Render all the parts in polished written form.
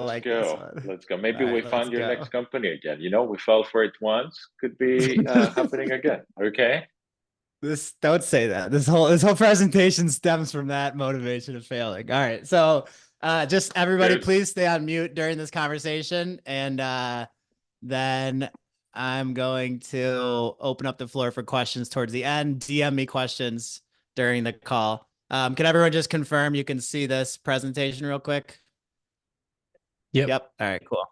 Let's like this go. one. Let's go. All Maybe we right, let's found your go. next company again. We fell for it once. Could be happening again. Okay. This don't say that. This whole presentation stems from that motivation of failing. All right. So just everybody Cheers. please stay on mute during this conversation. And then I'm going to open up the floor for questions towards the end. DM me questions during the call. Can everyone just confirm you can see this presentation real quick? Yep. Yep. All right, cool.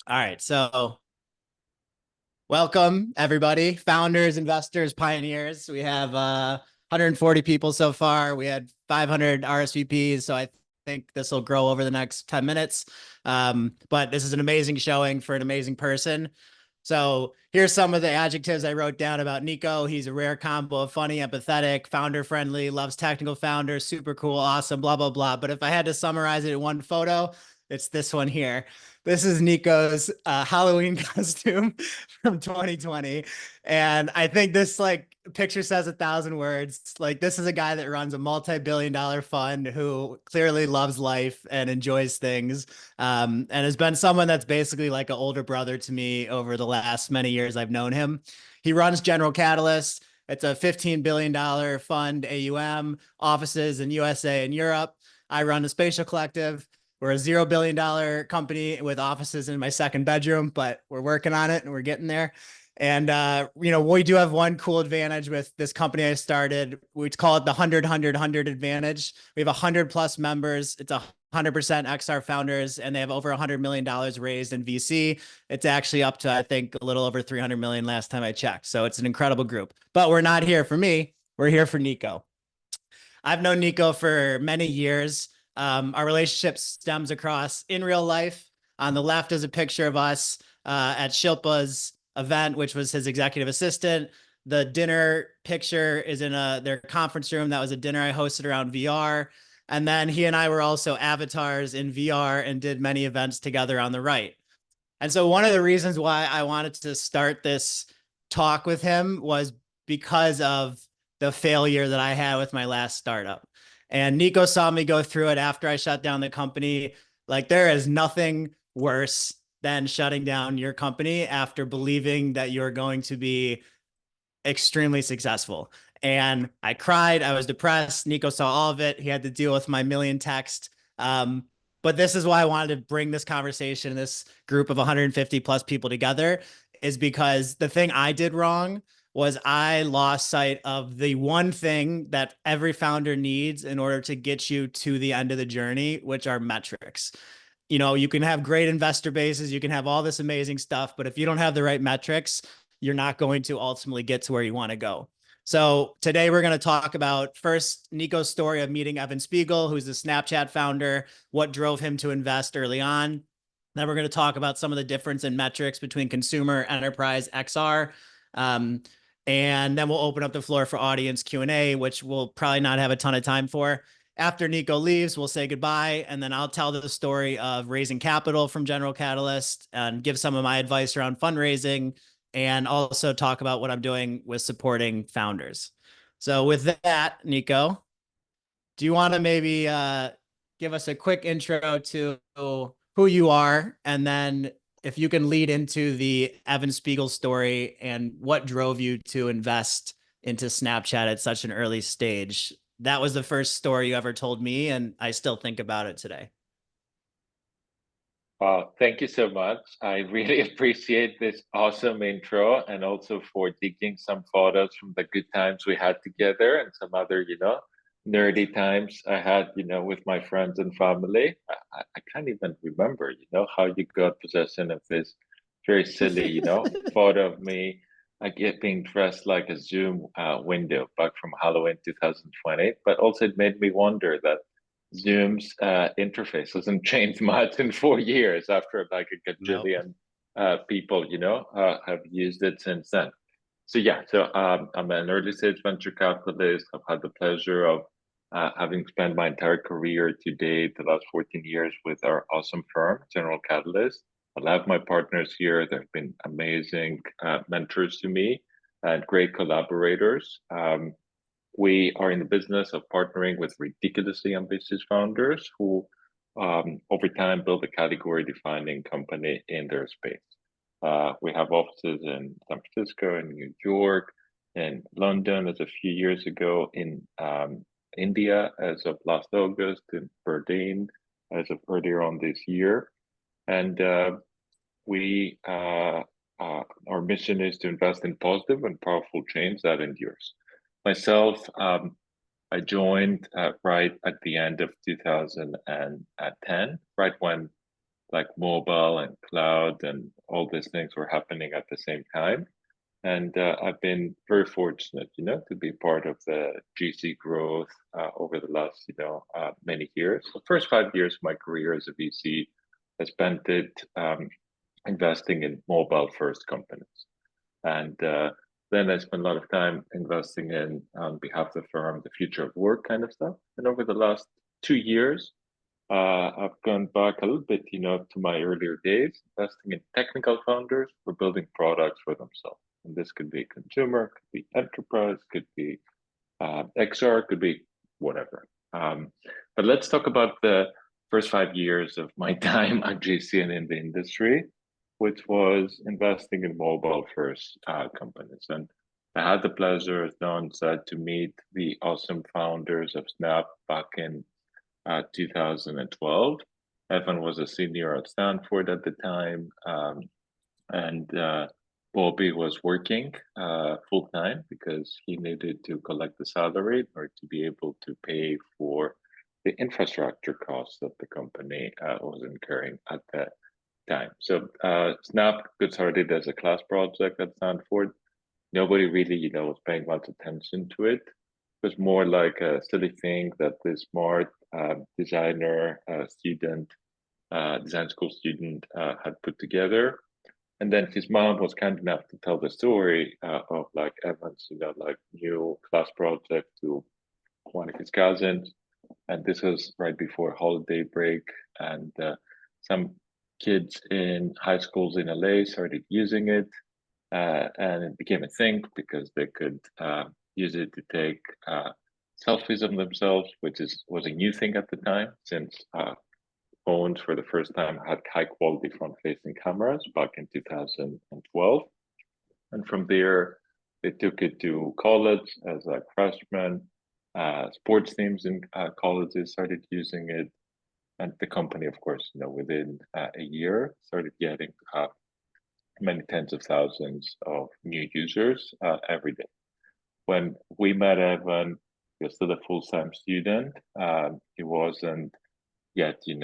All right. So welcome, everybody, founders, investors, pioneers. We have 140 people so far. We had 500 RSVPs, so I think this will grow over the next 10 minutes. But this is an amazing showing for an amazing person. So here's some of the adjectives I wrote down about NIKO. He's a rare combo of funny, empathetic, founder friendly, loves technical founders, super cool, awesome, blah, blah, blah. But if I had to summarize it in one photo, it's this one here. This is NIKO's Halloween costume from 2020. And I think this picture says 1,000 words. Like, this is a guy that runs a multi-billion-dollar fund who clearly loves life and enjoys things. And has been someone that's basically like an older brother to me over the last many years I've known him. He runs General Catalyst. It's a $15 billion fund, AUM, offices in USA and Europe. I run the Spatial Collective. We're a $0 billion company with offices in my second bedroom, but we're working on it and we're getting there. And, we do have one cool advantage with this company I started. We call it the 100 advantage. We have 100 plus members. It's 100% XR founders, and they have over $100 million raised in VC. It's actually up to, I think, a little over 300 million last time I checked. So it's an incredible group, but we're not here for me. We're here for NIKO. I've known NIKO for many years. Our relationship stems across in real life. On the left is a picture of us at Shilpa's event, which was his executive assistant. The dinner picture is in their conference room. That was a dinner I hosted around VR. And then he and I were also avatars in VR and did many events together on the right. And so one of the reasons why I wanted to start this talk with him was because of the failure that I had with my last startup. And NIKO saw me go through it after I shut down the company. Like, there is nothing worse than shutting down your company after believing that you're going to be extremely successful. And I cried. I was depressed. NIKO saw all of it. He had to deal with my million text. But this is why I wanted to bring this conversation, this group of 150 plus people together, is because the thing I did wrong was I lost sight of the one thing that every founder needs in order to get you to the end of the journey, which are metrics. You can have great investor bases, you can have all this amazing stuff, but if you don't have the right metrics, you're not going to ultimately get to where you want to go. So today we're going to talk about first NIKO's story of meeting Evan Spiegel, who's the Snapchat founder, what drove him to invest early on. Then we're going to talk about some of the difference in metrics between consumer, enterprise, XR. And then we'll open up the floor for audience Q&A, which we'll probably not have a ton of time for. After NIKO leaves, we'll say goodbye, and then I'll tell the story of raising capital from General Catalyst and give some of my advice around fundraising, and also talk about what I'm doing with supporting founders. So with that, NIKO, do you want to maybe give us a quick intro to who you are, and then if you can lead into the Evan Spiegel story and what drove you to invest into Snapchat at such an early stage? That was the first story you ever told me, and I still think about it today. Thank you so much. I really appreciate this awesome intro, and also for digging some photos from the good times we had together and some other, nerdy times I had, with my friends and family. I can't even remember, how you got possession of this very silly, photo of me. I get being dressed like a Zoom window back from Halloween 2020. But also it made me wonder that Zoom's interface hasn't changed much in 4 years after like a Nope. gajillion people, have used it since then. So yeah, I'm an early stage venture capitalist. I've had the pleasure of having spent my entire career to date, the last 14 years, with our awesome firm, General Catalyst. I love my partners here. They've been amazing mentors to me and great collaborators. We are in the business of partnering with ridiculously ambitious founders who over time build a category-defining company in their space. We have offices in San Francisco, in New York, in London as a few years ago, in India as of last August, in Berlin as of earlier on this year. And our mission is to invest in positive and powerful change that endures. Myself, I joined right at the end of 2010, right when like mobile and cloud and all these things were happening at the same time. And I've been very fortunate, to be part of the GC growth over the last, many years. The first 5 years of my career as a VC, I spent it investing in mobile first companies. And then I spent a lot of time investing in, on behalf of the firm, the future of work kind of stuff. And over the last 2 years, I've gone back a little bit, to my earlier days, investing in technical founders for building products for themselves. And this could be consumer, could be enterprise, could be XR, could be whatever. But let's talk about the first 5 years of my time at GC and in the industry, which was investing in mobile first companies. And I had the pleasure, as Don said, to meet the awesome founders of Snap back in 2012. Evan was a senior at Stanford at the time, and Bobby was working full time because he needed to collect the salary in order to be able to pay for the infrastructure costs that the company was incurring at that time. So Snap got started as a class project at Stanford. Nobody really, was paying much attention to it. It was more like a silly thing that the smart designer student, design school student had put together. And then his mom was kind enough to tell the story of like Evan's, like new class project to one of his cousins. And this was right before holiday break. And some kids in high schools in LA started using it. And it became a thing because they could use it to take selfies of themselves, which was a new thing at the time, since phones for the first time had high quality front-facing cameras back in 2012. And from there, they took it to college as a freshman. Sports teams in colleges started using it. And the company, of course, within a year started getting to have many tens of thousands of new users every day. When we met Evan, he was still a full-time student. He wasn't yet, he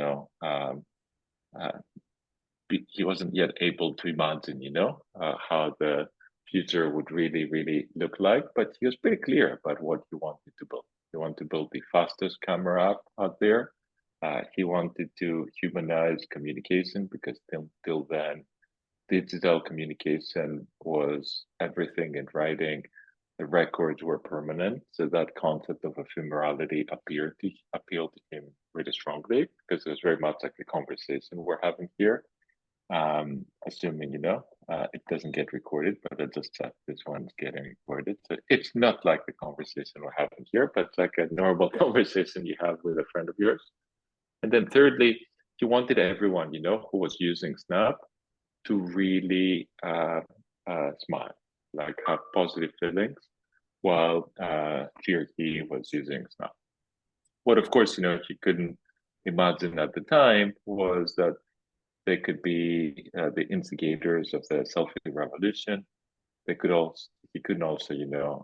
wasn't yet able to imagine, how the future would really, really look like. But he was pretty clear about what he wanted to build. He wanted to build the fastest camera app out there. He wanted to humanize communication because till then, digital communication was everything in writing. The records were permanent. So that concept of ephemerality appealed to him really strongly because it was very much like the conversation we're having here. Assuming, it doesn't get recorded, but I just checked this one's getting recorded. So it's not like the conversation we're having here, but it's like a normal conversation you have with a friend of yours. And then thirdly, he wanted everyone, who was using Snap to really smile, like have positive feelings while she or he was using Snap. What, of course, he couldn't imagine at the time was that they could be the instigators of the selfie revolution. He couldn't also,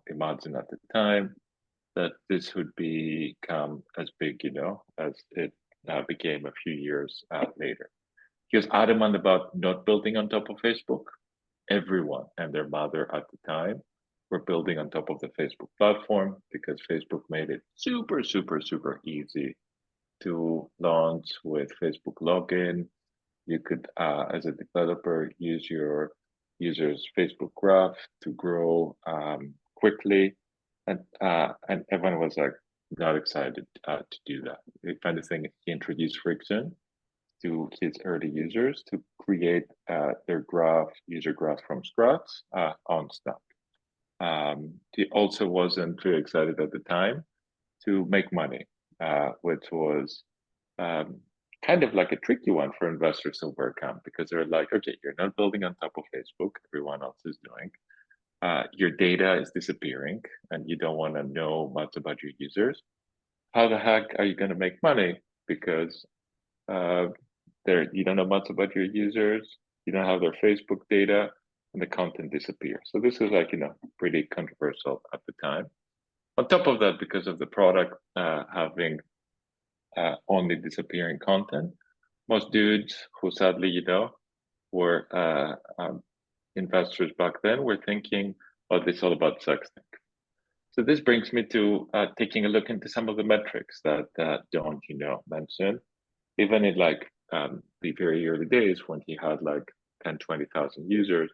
imagine at the time that this would become as big, as it became a few years later. He was adamant about not building on top of Facebook. Everyone and their mother at the time were building on top of the Facebook platform because Facebook made it super, super, super easy to launch with Facebook login. You could, as a developer, use your user's Facebook graph to grow quickly. And everyone was like not excited to do that. The kind of thing he introduced friction to his early users to create their user graph from scratch on Snap. He also wasn't too excited at the time to make money, which was kind of like a tricky one for investors to overcome, because they're like, okay, you're not building on top of Facebook, everyone else is doing. Your data is disappearing and you don't want to know much about your users. How the heck are you going to make money? Because you don't know much about your users, you don't have their Facebook data, and the content disappears. So this is like, pretty controversial at the time. On top of that, because of the product having only disappearing content, most dudes who sadly, were investors back then were thinking, oh, this is all about sexting. So this brings me to taking a look into some of the metrics that Don, mentioned. Even in like the very early days when he had like 10, 20,000 users,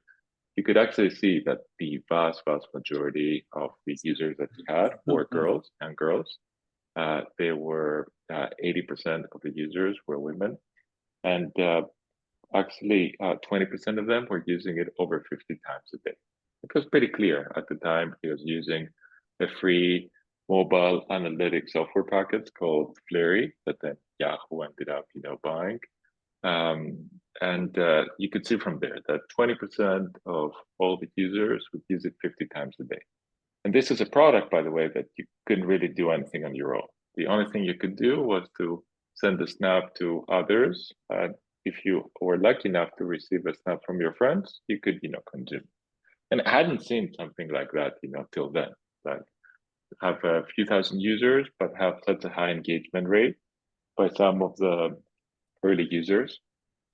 you could actually see that the vast majority of the users that he had were girls and girls. They were 80% of the users were women. And actually 20% of them were using it over 50 times a day. It was pretty clear at the time. He was using a free mobile analytics software package called Flurry that then Yahoo ended up, buying. And you could see from there that 20% of all the users would use it 50 times a day. And this is a product, by the way, that you couldn't really do anything on your own. The only thing you could do was to send a snap to others. If you were lucky enough to receive a snap from your friends, you could, consume. And I hadn't seen something like that, till then. Like have a few thousand users, but have such a high engagement rate by some of the early users.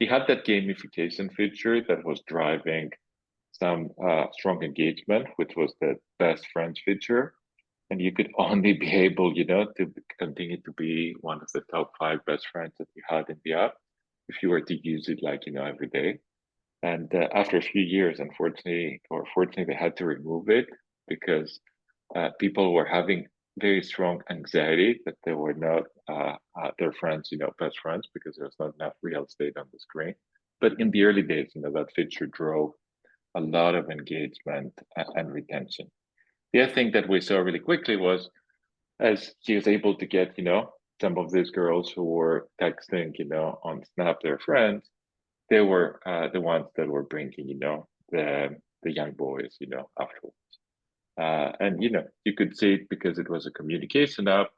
He had that gamification feature that was driving some strong engagement, which was the best friends feature. And you could only be able, to continue to be one of the top 5 best friends that you had in the app if you were to use it like, every day. And after a few years, unfortunately, or fortunately, they had to remove it because people were having very strong anxiety that they were not their friends, best friends, because there was not enough real estate on the screen. But in the early days, that feature drove a lot of engagement and retention. The other thing that we saw really quickly was as he was able to get, some of these girls who were texting, on Snap their friends, they were the ones that were bringing, the young boys, afterwards. And, you could see it because it was a communication app,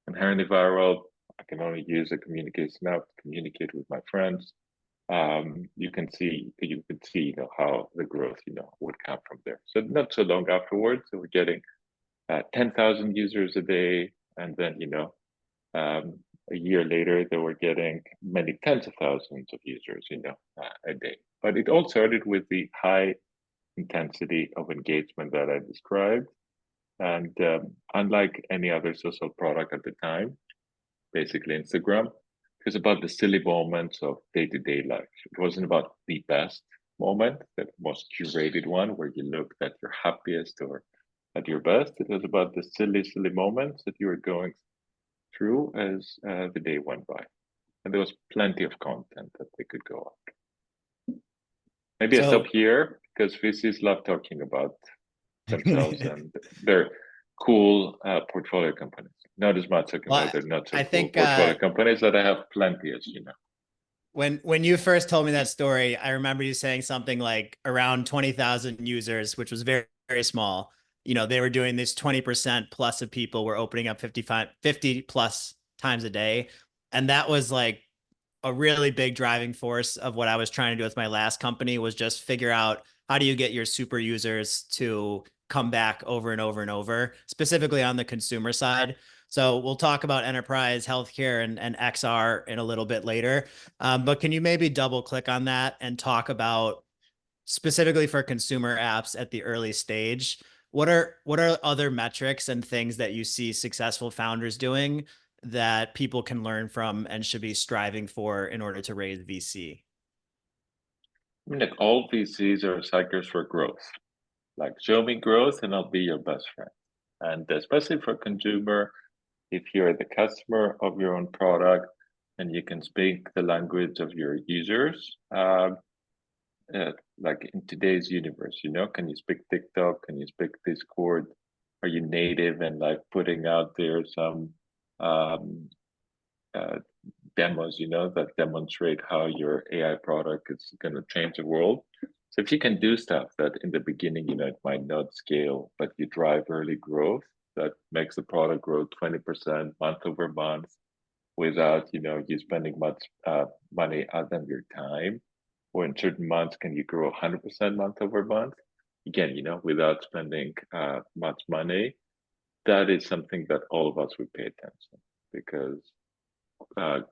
inherently viral. I can only use a communication app to communicate with my friends. You could see, how the growth, would come from there. So not so long afterwards, so we're getting 10,000 users a day, and then a year later they were getting many tens of thousands of users, a day. But it all started with the high intensity of engagement that I described, and unlike any other social product at the time, basically Instagram, it was about the silly moments of day-to-day life. It wasn't about the best moment, the most curated one where you look at your happiest or at your best. It was about the silly moments that you were going through as the day went by. And there was plenty of content that they could go on. Maybe I stop here because VCs love talking about themselves and their cool portfolio companies. Not as much talking about their not so cool portfolio companies that I have plenty, as you know. When you first told me that story, I remember you saying something like around 20,000 users, which was very, very small. They were doing this 20% plus of people were opening up 50 plus times a day. And that was like a really big driving force of what I was trying to do with my last company, was just figure out how do you get your super users to come back over and over and over, specifically on the consumer side. So we'll talk about enterprise, healthcare, and XR in a little bit later. But can you maybe double click on that and talk about specifically for consumer apps at the early stage? What are other metrics and things that you see successful founders doing that people can learn from and should be striving for in order to raise VC? I mean, like all VCs are cycles for growth. Like show me growth and I'll be your best friend. And especially for consumer, if you're the customer of your own product and you can speak the language of your users, like in today's universe, can you speak TikTok? Can you speak Discord? Are you native and like putting out there some demos, that demonstrate how your AI product is going to change the world. So if you can do stuff that in the beginning, it might not scale, but you drive early growth that makes the product grow 20% month over month without, you spending much money other than your time, or in certain months, can you grow 100% month over month? Again, without spending much money, that is something that all of us would pay attention, because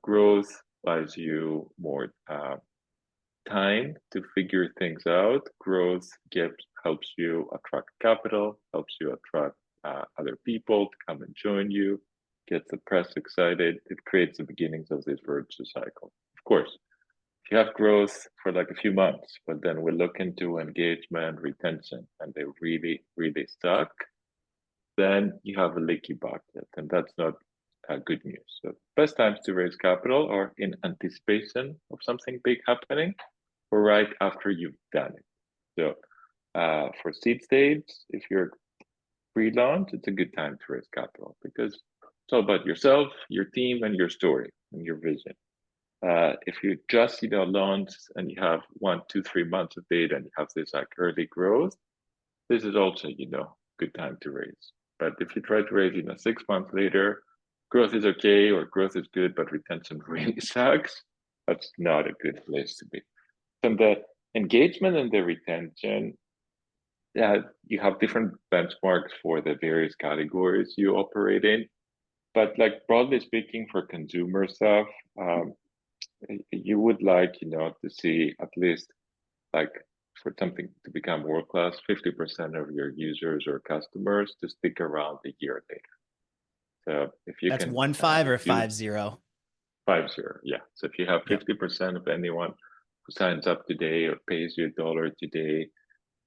growth buys you more time to figure things out. Growth helps you attract capital, helps you attract other people to come and join you, gets the press excited. It creates the beginnings of this virtuous cycle. Of course, if you have growth for like a few months, but then we look into engagement, retention, and they really, really suck, then you have a leaky bucket, and that's not good news. So best times to raise capital are in anticipation of something big happening, or right after you've done it. So for seed stage, if you're pre-launch, it's a good time to raise capital, because it's all about yourself, your team, and your story and your vision. If you just launch and you have 1, 2, 3 months of data and you have this like early growth, this is also good time to raise. But if you try to raise 6 months later, growth is okay or growth is good, but retention really sucks, that's not a good place to be. From the engagement and the retention, you have different benchmarks for the various categories you operate in. But like broadly speaking, for consumer stuff, you would like, to see at least like for something to become world-class, 50% of your users or customers to stick around a year later. So if you That's can 1.5 or 5.0? 5.0, yeah. So if you have 50% of anyone who signs up today or pays you $1 today,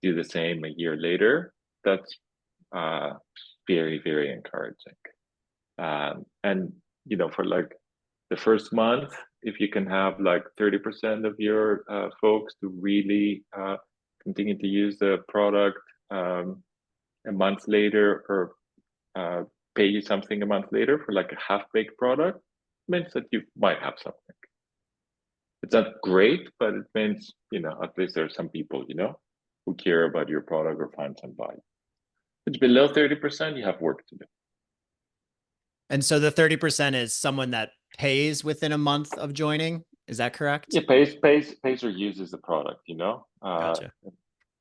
do the same a year later, that's very, very encouraging. And for like the first month, if you can have like 30% of your folks to really continue to use the product a month later, or pay you something a month later for like a half-baked product, means that you might have something. It's not great, but it means, at least there are some people, who care about your product or find some value. If it's below 30%, you have work to do. And so the 30% is someone that pays within a month of joining. Is that correct? Yeah, pays or uses the product, Gotcha.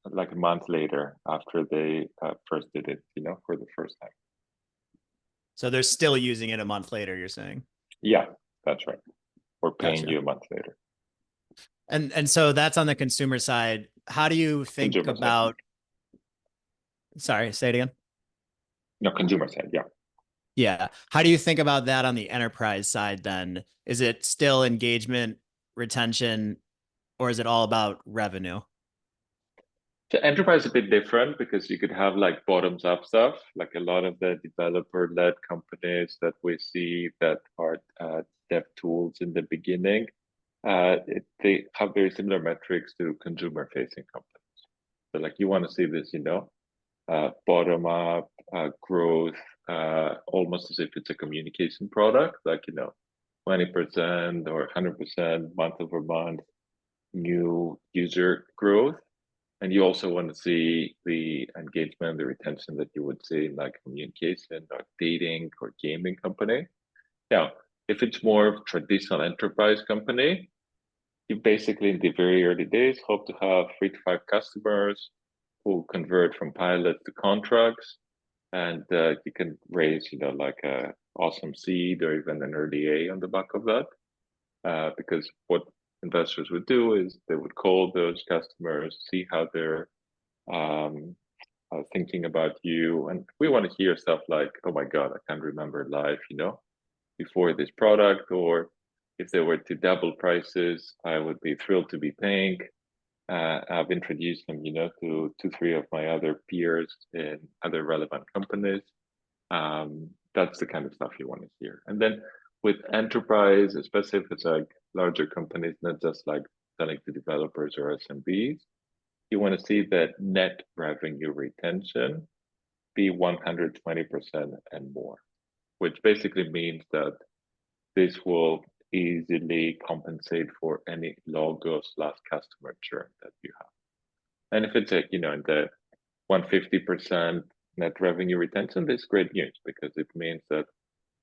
like a month later after they first did it, for the first time. So they're still using it a month later, you're saying? Yeah, that's right. Or paying Gotcha. you a month later. And so that's on the consumer side. How do you think Consumer about? side. Sorry, say it again. No, consumer side, yeah. Yeah. How do you think about that on the enterprise side then? Is it still engagement, retention, or is it all about revenue? So enterprise is a bit different, because you could have like bottoms up stuff, like a lot of the developer-led companies that we see that are dev tools in the beginning. They have very similar metrics to consumer-facing companies. So like you want to see this, bottom up growth, almost as if it's a communication product, like 20% or 100% month over month new user growth. And you also want to see the engagement, the retention that you would see in like communication or dating or gaming company. Now, if it's more of traditional enterprise company, you basically in the very early days hope to have 3 to 5 customers who convert from pilot to contracts, and you can raise, like a awesome seed or even an early A on the back of that. Because what investors would do is they would call those customers, see how they're thinking about you. And we want to hear stuff like, oh my God, I can't remember life, before this product, or if they were to double prices, I would be thrilled to be paying. I've introduced them, to 2, 3 of my other peers in other relevant companies. That's the kind of stuff you want to hear. And then with enterprise, especially if it's like larger companies, not just like selling to developers or SMBs, you want to see that net revenue retention be 120% and more, which basically means that this will easily compensate for any logo/customer churn that you have. And if it's in the 150% net revenue retention, that's great news because it means that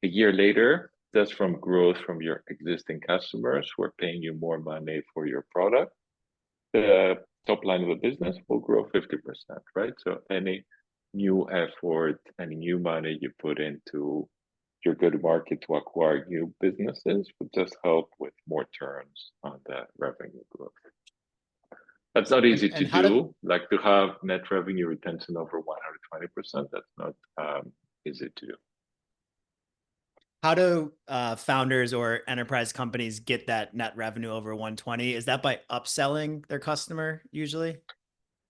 a year later, just from growth from your existing customers who are paying you more money for your product, the top line of the business will grow 50%, right? So any new effort, any new money you put into your go-to-market to acquire new businesses would just help with more turns on the revenue growth. That's not easy to do, like to have net revenue retention over 120%. That's not easy to do. How do founders or enterprise companies get that net revenue over 120? Is that by upselling their customer usually?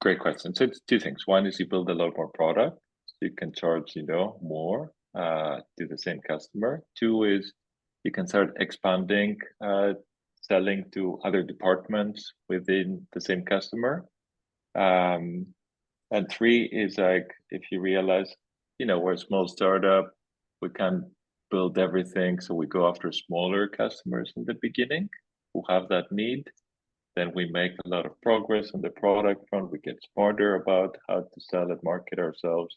Great question. So it's two things. One is you build a lot more product, so you can charge, more to the same customer. Two is you can start expanding, selling to other departments within the same customer. And three is like if you realize, we're a small startup, we can't build everything, so we go after smaller customers in the beginning who have that need. Then we make a lot of progress on the product front. We get smarter about how to sell and market ourselves.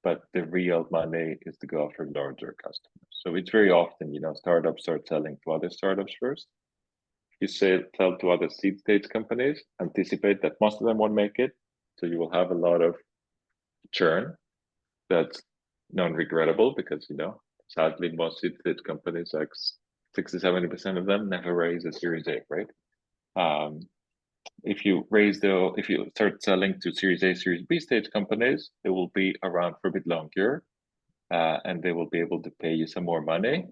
But the real money is to go after larger customers. So it's very often, startups start selling to other startups first. You sell to other seed stage companies, anticipate that most of them won't make it. So you will have a lot of churn that's non-regrettable because, sadly, most seed stage companies, like 60-70% of them never raise a Series A, right? If you start selling to Series A, Series B stage companies, they will be around for a bit longer, and they will be able to pay you some more money.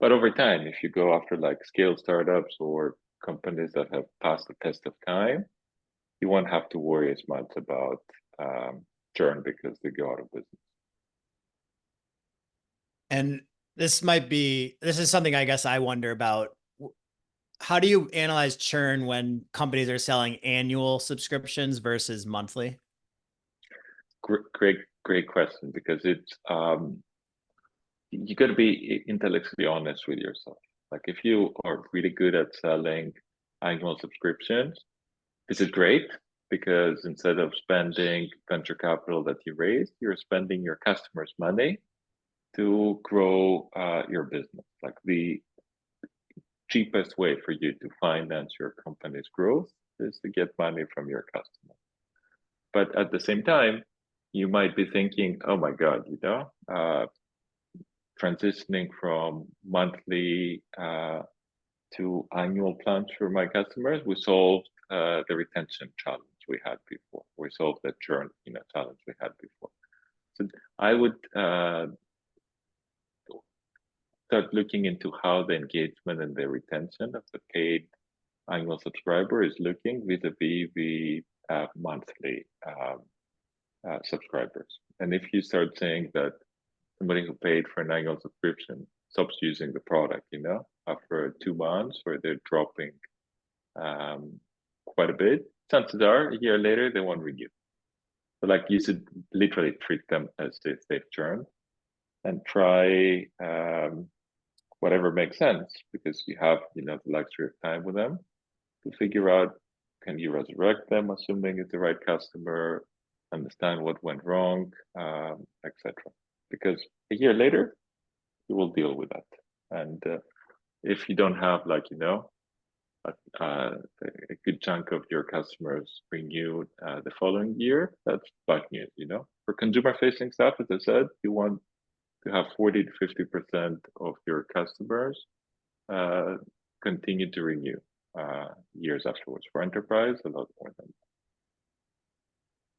But over time, if you go after like scale startups or companies that have passed the test of time, you won't have to worry as much about churn because they go out of business. And this is something I guess I wonder about. How do you analyze churn when companies are selling annual subscriptions versus monthly? Great question, because it's you got to be intellectually honest with yourself. Like if you are really good at selling annual subscriptions, this is great because instead of spending venture capital that you raised, you're spending your customers' money to grow your business. Like the cheapest way for you to finance your company's growth is to get money from your customer. But at the same time, you might be thinking, oh my God, transitioning from monthly to annual plans for my customers, we solved the retention challenge we had before. We solved the churn challenge we had before. So I would start looking into how the engagement and the retention of the paid annual subscriber is looking vis-a-vis the monthly subscribers. And if you start saying that somebody who paid for an annual subscription stops using the product, after 2 months, where they're dropping quite a bit, chances are a year later they won't renew. So like you should literally treat them as if they've churned and try whatever makes sense, because you have the luxury of time with them to figure out, can you resurrect them assuming it's the right customer, understand what went wrong, etc. Because a year later you will deal with that. And if you don't have a good chunk of your customers renew the following year, that's bad news. For consumer facing stuff, as I said, you want to have 40 to 50% of your customers continue to renew years afterwards. For enterprise, a lot more than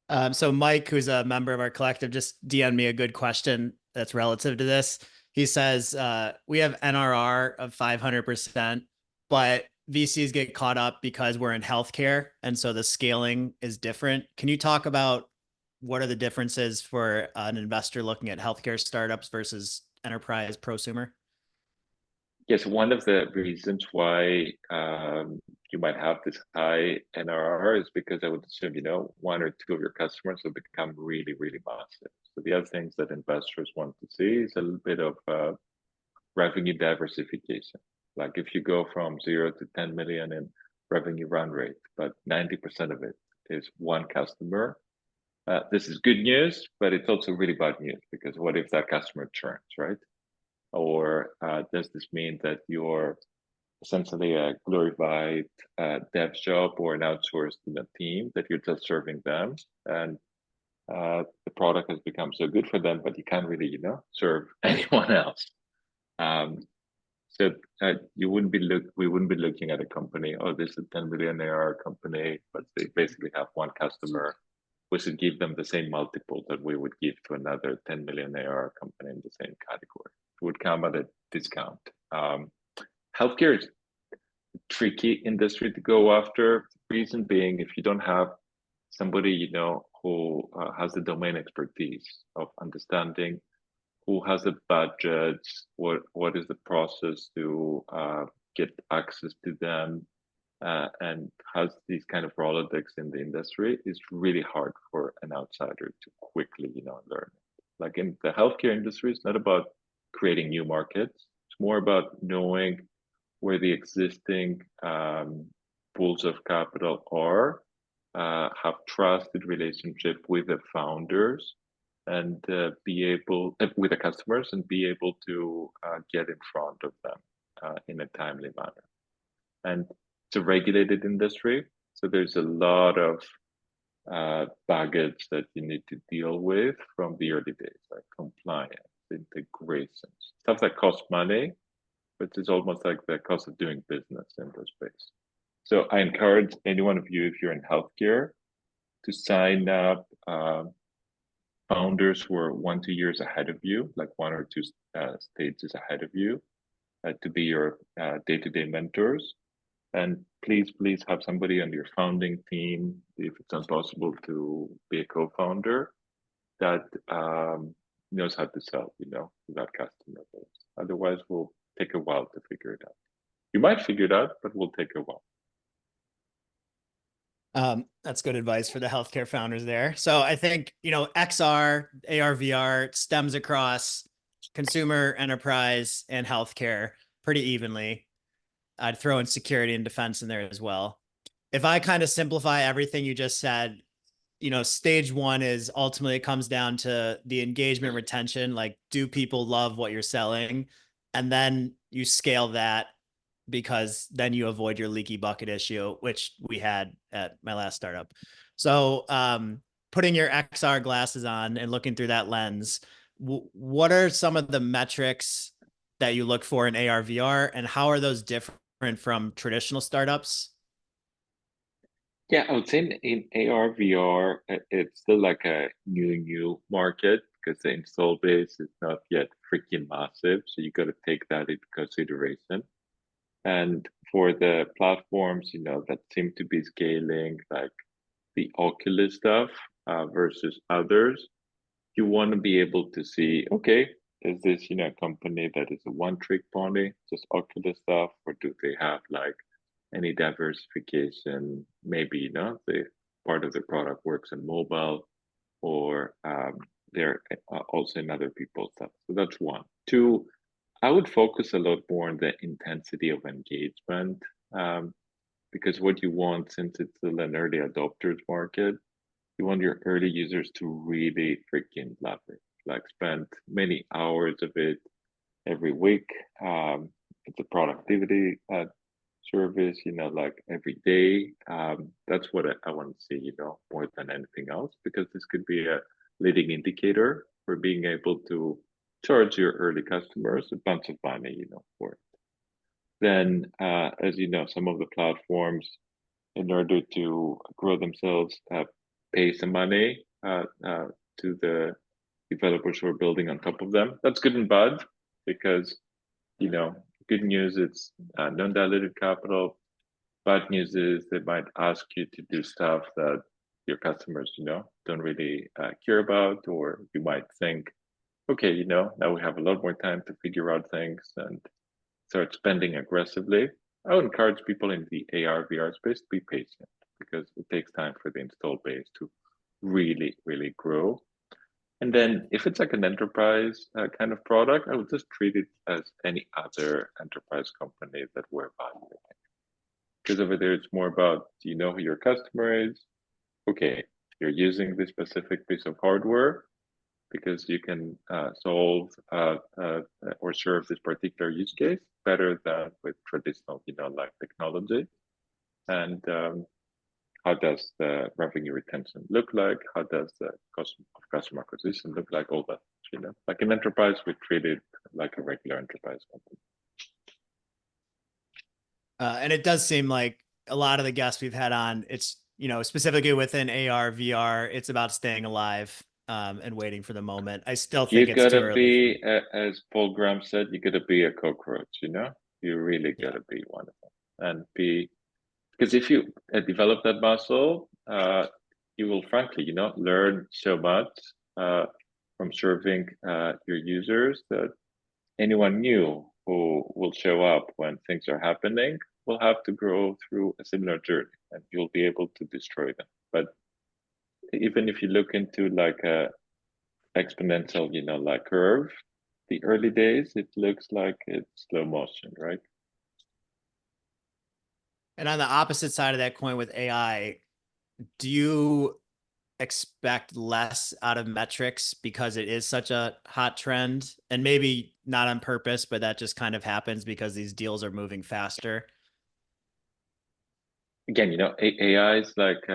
that. So Mike, who's a member of our collective, just DM'd me a good question that's relative to this. He says, we have NRR of 500%, but VCs get caught up because we're in healthcare. And so the scaling is different. Can you talk about what are the differences for an investor looking at healthcare startups versus enterprise prosumer? Yes, one of the reasons why you might have this high NRR is because I would assume, 1 or 2 of your customers will become really, really massive. So the other things that investors want to see is a little bit of revenue diversification. Like if you go from 0 to 10 million in revenue run rate, but 90% of it is one customer. This is good news, but it's also really bad news because what if that customer churns, right? Or does this mean that you're essentially a glorified dev job or an outsourced team that you're just serving them, and the product has become so good for them, but you can't really, serve anyone else. So we wouldn't be looking at a company, oh, this is a 10 million ARR company, but they basically have one customer. We should give them the same multiple that we would give to another 10 million ARR company in the same category. It would come at a discount. Healthcare is a tricky industry to go after. Reason being, if you don't have somebody who has the domain expertise of understanding who has the budget, what is the process to get access to them, and has these kind of Rolodex in the industry, is really hard for an outsider to quickly, learn. Like in the healthcare industry, it's not about creating new markets. It's more about knowing where the existing pools of capital are, have trusted relationship with the founders, and be able with the customers and be able to get in front of them in a timely manner. And it's a regulated industry, so there's a lot of baggage that you need to deal with from the early days, like compliance, integrations, stuff that costs money, but it's almost like the cost of doing business in this space. So I encourage any one of you, if you're in healthcare, to sign up founders who are 1-2 years ahead of you, like 1 or 2 stages ahead of you, to be your day-to-day mentors. And please have somebody on your founding team, if it's not possible to be a co-founder, that knows how to sell, to that customer base. Otherwise, we'll take a while to figure it out. You might figure it out, but we'll take a while. That's good advice for the healthcare founders there. So I think, XR, AR, VR stems across consumer, enterprise, and healthcare pretty evenly. I'd throw in security and defense in there as well. If I kind of simplify everything you just said, stage one is ultimately it comes down to the engagement retention. Like, do people love what you're selling? And then you scale that, because then you avoid your leaky bucket issue, which we had at my last startup. So putting your XR glasses on and looking through that lens, what are some of the metrics that you look for in AR, VR, and how are those different from traditional startups? Yeah, I would say in AR, VR, it's still like a new market because the install base is not yet freaking massive. So you got to take that into consideration. And for the platforms, that seem to be scaling, like the Oculus stuff versus others, you want to be able to see, okay, is this, a company that is a one-trick pony, just Oculus stuff, or do they have like any diversification? Maybe, the part of the product works in mobile, or they're also in other people's stuff. So that's one. Two, I would focus a lot more on the intensity of engagement, because what you want, since it's still an early adopters market, you want your early users to really freaking love it, like spend many hours of it every week. It's a productivity service, like every day. That's what I want to see, more than anything else, because this could be a leading indicator for being able to charge your early customers a bunch of money, for it. Then, as you know, some of the platforms, in order to grow themselves, pay some money to the developers who are building on top of them. That's good and bad, because, good news, it's non-diluted capital. Bad news is they might ask you to do stuff that your customers, don't really care about, or you might think, okay, now we have a lot more time to figure out things and start spending aggressively. I would encourage people in the AR, VR space to be patient, because it takes time for the install base to really grow. And then if it's like an enterprise kind of product, I would just treat it as any other enterprise company that we're evaluating. Because over there, it's more about, do you know who your customer is? Okay, you're using this specific piece of hardware because you can solve or serve this particular use case better than with traditional, like technology. And how does the revenue retention look like? How does the cost of customer acquisition look like? All that, like an enterprise, we treat it like a regular enterprise company. And it does seem like a lot of the guests we've had on, it's, specifically within AR, VR, it's about staying alive and waiting for the moment. I still think it's too early. As Paul Graham said, you gotta be a cockroach, you really gotta be one of them and be, because if you develop that muscle, you will frankly, learn so much from serving your users that anyone new who will show up when things are happening will have to go through a similar journey and you'll be able to destroy them. But even if you look into like a exponential, like curve, the early days, it looks like it's slow motion, right? And on the opposite side of that coin with AI, do you expect less out of metrics because it is such a hot trend, and maybe not on purpose, but that just kind of happens because these deals are moving faster? Again, AI is like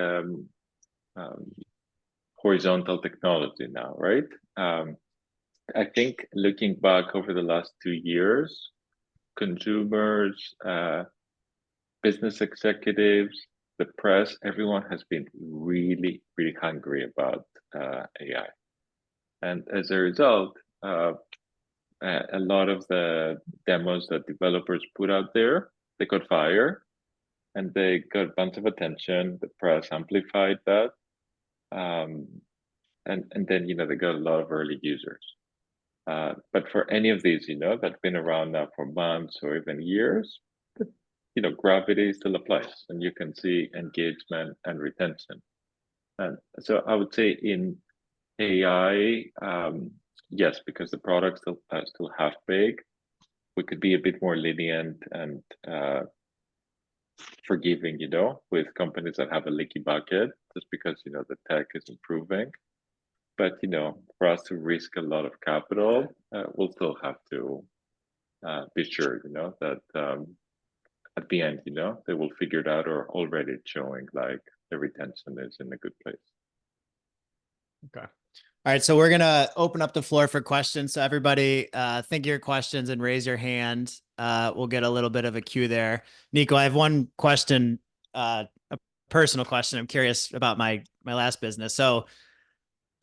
horizontal technology now, right? I think looking back over the last 2 years, consumers, business executives, the press, everyone has been really, really hungry about AI. And as a result, a lot of the demos that developers put out there, they got fired and they got a bunch of attention. The press amplified that. And then, they got a lot of early users. But for any of these, that's been around now for months or even years, gravity still applies and you can see engagement and retention. And so I would say in AI, yes, because the products still half baked, we could be a bit more lenient and forgiving, with companies that have a leaky bucket, just because, the tech is improving. But, for us to risk a lot of capital, we'll still have to be sure, that at the end, they will figure it out or already showing like the retention is in a good place. Okay. All right. So we're going to open up the floor for questions. So everybody think of your questions and raise your hand. We'll get a little bit of a cue there. NIKO, I have one question, a personal question. I'm curious about my last business. So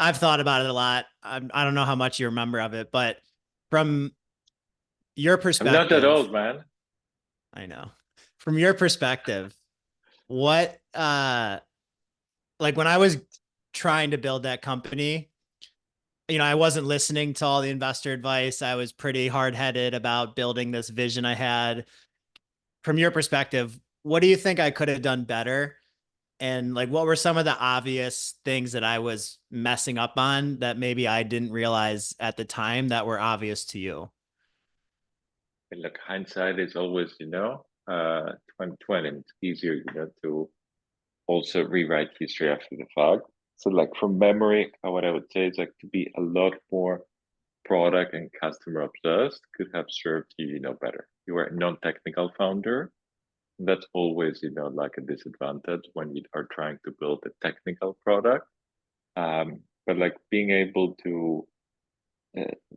I've thought about it a lot. I don't know how much you remember of it, but from your perspective, I'm not that old, man. I know. From your perspective, what, like when I was trying to build that company, I wasn't listening to all the investor advice. I was pretty hard-headed about building this vision I had. From your perspective, what do you think I could have done better? And like, what were some of the obvious things that I was messing up on that maybe I didn't realize at the time that were obvious to you? And look, hindsight is always, 2020. It's easier, to also rewrite history after the fact. So like from memory, what I would say is like to be a lot more product and customer obsessed could have served you, better. You were a non-technical founder. That's always, like a disadvantage when you are trying to build a technical product. But like being able to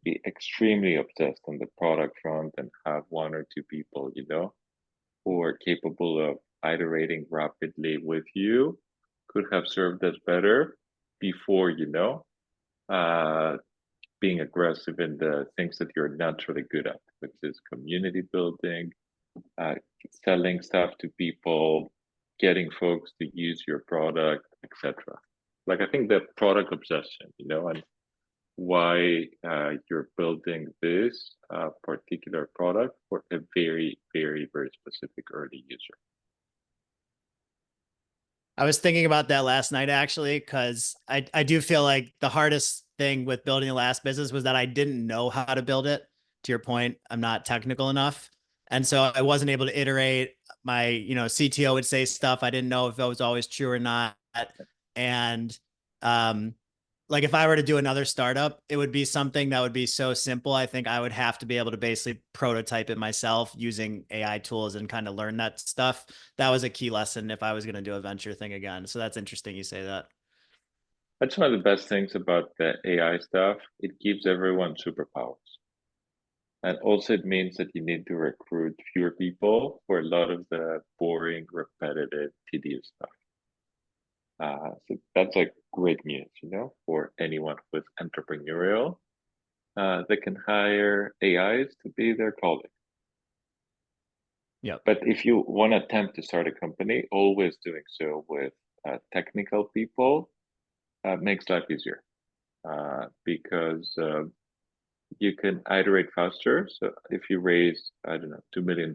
be extremely obsessed on the product front and have one or two people, who are capable of iterating rapidly with you could have served us better before, being aggressive in the things that you're naturally good at, which is community building, selling stuff to people, getting folks to use your product, etc. Like I think the product obsession, and why you're building this particular product for a very, very, very specific early user. I was thinking about that last night, actually, because I do feel like the hardest thing with building the last business was that I didn't know how to build it. To your point, I'm not technical enough. And so I wasn't able to iterate. My, CTO would say stuff. I didn't know if it was always true or not. And like if I were to do another startup, it would be something that would be so simple. I think I would have to be able to basically prototype it myself using AI tools and kind of learn that stuff. That was a key lesson if I was going to do a venture thing again. So that's interesting you say that. That's one of the best things about the AI stuff. It gives everyone superpowers. And also it means that you need to recruit fewer people for a lot of the boring, repetitive, tedious stuff. So that's like great news, for anyone who's entrepreneurial. They can hire AIs to be their colleague. Yeah. But if you want to attempt to start a company, always doing so with technical people makes life easier because you can iterate faster. So if you raise, I don't know, $2 million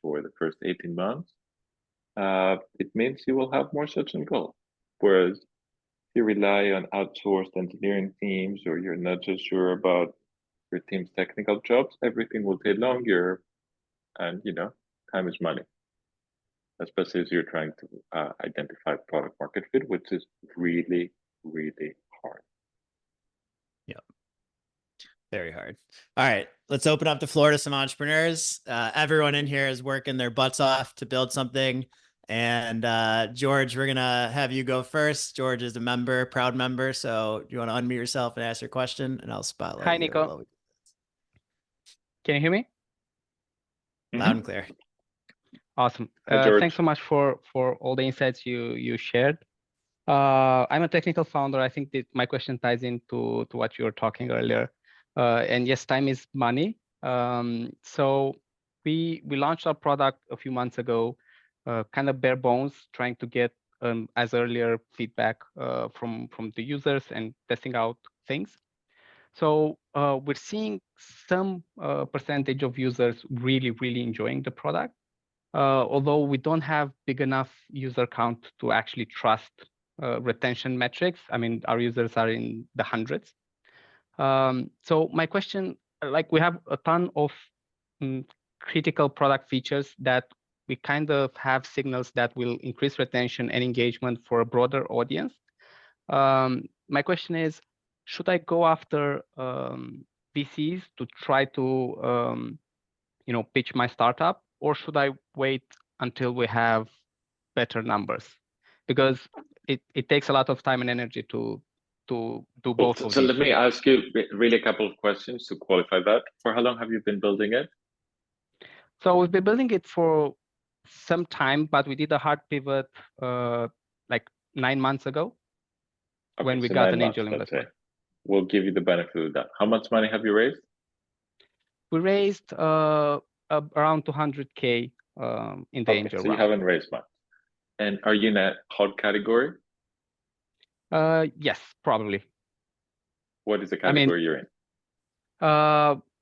for the first 18 months, it means you will have more such and goal. Whereas if you rely on outsourced engineering teams or you're not so sure about your team's technical jobs, everything will take longer. And, time is money, especially as you're trying to identify product market fit, which is really, really hard. Yeah. Very hard. All right, let's open up the floor to some entrepreneurs. Everyone in here is working their butts off to build something. And George, we're gonna have you go first. George is a member, proud member. So you want to unmute yourself and ask your question, and I'll spotlight Hi, you. NIKO. Can you hear me? Loud and clear. Awesome. Hi, George. Thanks so much for all the insights you shared. I'm a technical founder. I think that my question ties into what you were talking earlier. And yes, time is money. So we launched our product a few months ago, kind of bare bones, trying to get as earlier feedback from the users and testing out things. So we're seeing some percentage of users really, really enjoying the product, although we don't have big enough user count to actually trust retention metrics. I mean, our users are in the hundreds. So my question, like we have a ton of critical product features that we kind of have signals that will increase retention and engagement for a broader audience. My question is, should I go after VCs to try to pitch my startup, or should I wait until we have better numbers? Because it takes a lot of time and energy to do both of so these. Let me ask you really a couple of questions to qualify that. For how long have you been building it? So we've been building it for some time, but we did a hard pivot like 9 months ago, when we got an angel investment. We'll give you the benefit of that. How much money have you raised? We raised around 200K in the angel round. So you haven't raised much. And are you in a hot category? Yes, probably. What is the category you're in?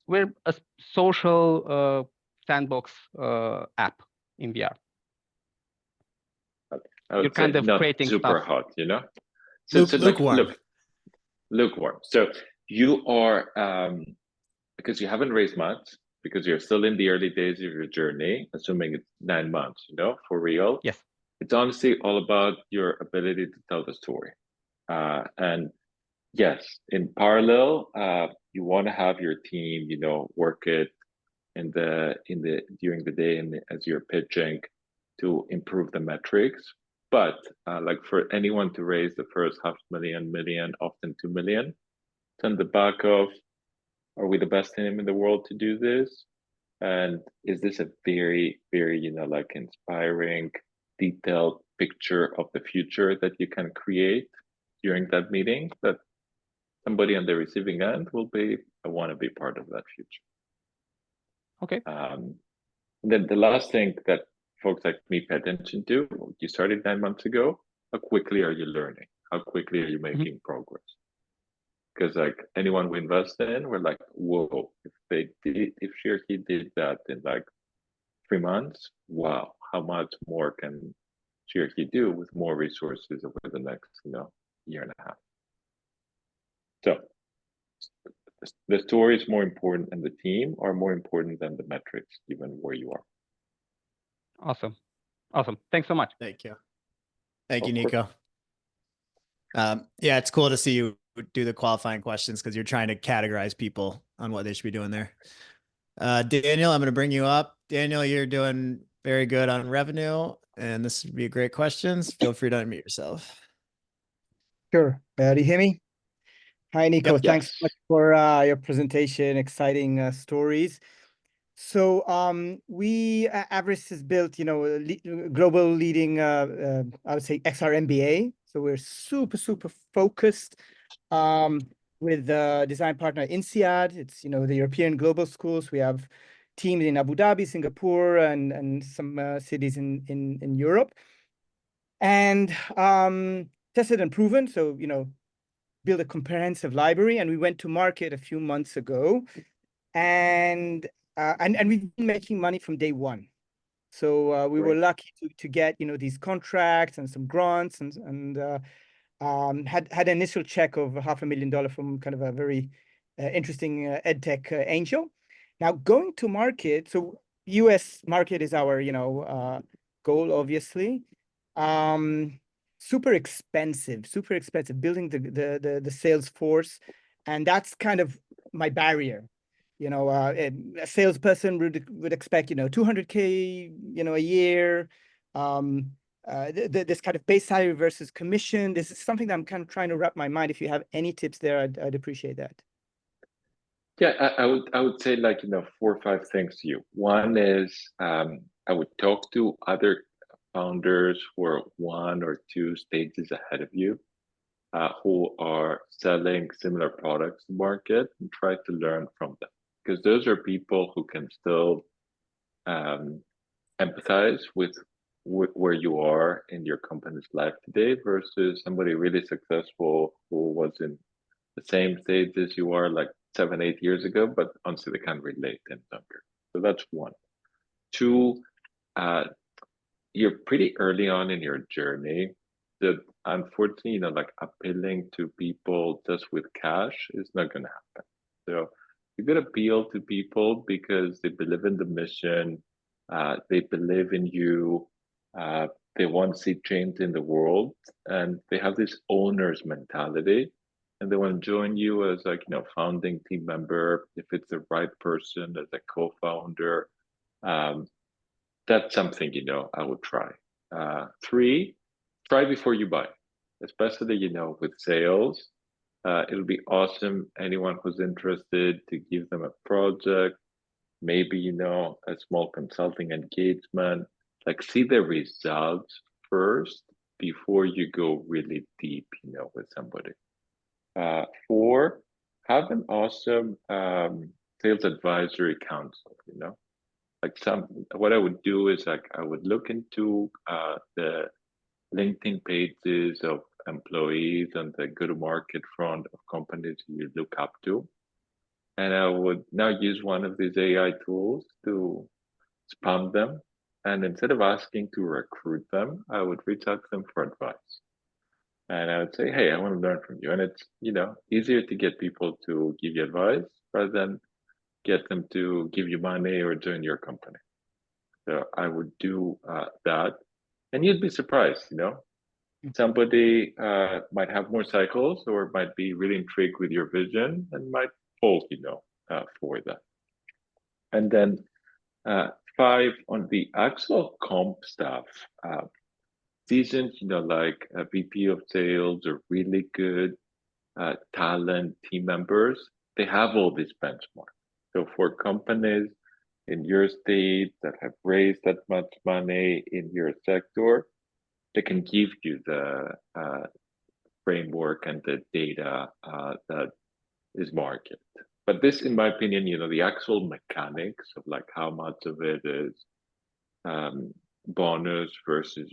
We're a social sandbox app in VR. Okay. I would You're kind say of not creating super stuff. hot, So lukewarm. Lukewarm. So you are, because you haven't raised much, because you're still in the early days of your journey, assuming it's 9 months, for real. Yes. It's honestly all about your ability to tell the story. And yes, in parallel, you want to have your team, work it during the day and as you're pitching to improve the metrics. But like for anyone to raise the first $500,000, million, often 2 million, it's on the back of, are we the best team in the world to do this? And is this a very, very, inspiring, detailed picture of the future that you can create during that meeting that somebody on the receiving end will be, I want to be part of that future. Okay. Then the last thing that folks like me pay attention to, you started 9 months ago, how quickly are you learning? How quickly are you making progress? Because like anyone we invest in, we're like, whoa, if she or he did that in like 3 months, wow, how much more can she or he do with more resources over the next, year and a half? So the story is more important and the team are more important than the metrics, given where you are. Awesome. Awesome. Thanks so much. Thank you. Thank you, Of course. NIKO. Yeah, it's cool to see you do the qualifying questions because you're trying to categorize people on what they should be doing there. Daniel, I'm going to bring you up. Daniel, you're doing very good on revenue, and this would be a great questions. Feel free to unmute yourself. Sure. Do you hear me? Hi, NIKO. Yep. Thanks Yes. so much for your presentation. Exciting stories. So Avarice has built, a global leading, I would say XR MBA. So we're super, super focused with design partner INSEAD. It's, the European global schools. We have teams in Abu Dhabi, Singapore, and some cities in Europe. And tested and proven. So, build a comprehensive library, and we went to market a few months ago, and we've been making money from day one. So we were Great. lucky to get these contracts and some grants, and had an initial check of $500,000 from kind of a very interesting edtech angel. Now going to market, so US market is our goal, obviously. Super expensive building the sales force, and that's kind of my barrier. A salesperson would expect 200K a year. This kind of base salary versus commission. This is something that I'm kind of trying to wrap my mind. If you have any tips there, I'd appreciate that. Yeah, I would say 4 or 5 things to you. One is I would talk to other founders who are 1 or 2 stages ahead of you, who are selling similar products to market, and try to learn from them, because those are people who can still empathize with where you are in your company's life today versus somebody really successful who was in the same stage as you are 7, 8 years ago, but honestly they can't relate any longer. So that's 1. 2, you're pretty early on in your journey. That unfortunately, appealing to people just with cash is not going to happen. So you could appeal to people because they believe in the mission, they believe in you, they want to see change in the world, and they have this owner's mentality, and they want to join you as founding team member if it's the right person as a co-founder. That's something I would try. 3, try before you buy, especially with sales. It'll be awesome. Anyone who's interested to give them a project, maybe a small consulting engagement. See the results first before you go really deep, with somebody. 4, have an awesome sales advisory council. What I would do is I would look into the LinkedIn pages of employees and the go-to-market front of companies you look up to, and I would now use one of these AI tools to spam them, and instead of asking to recruit them, I would reach out to them for advice, and I would say, hey, I want to learn from you. And it's easier to get people to give you advice rather than get them to give you money or join your company. So I would do that, and you'd be surprised. Somebody might have more cycles or might be really intrigued with your vision and might fall, for that. And then 5, on the actual comp stuff, seasoned, like a VP of sales or really good talent team members, they have all these benchmarks. So for companies in your state that have raised that much money in your sector, they can give you the framework and the data that is market. But this, in my opinion, the actual mechanics of how much of it is bonus versus,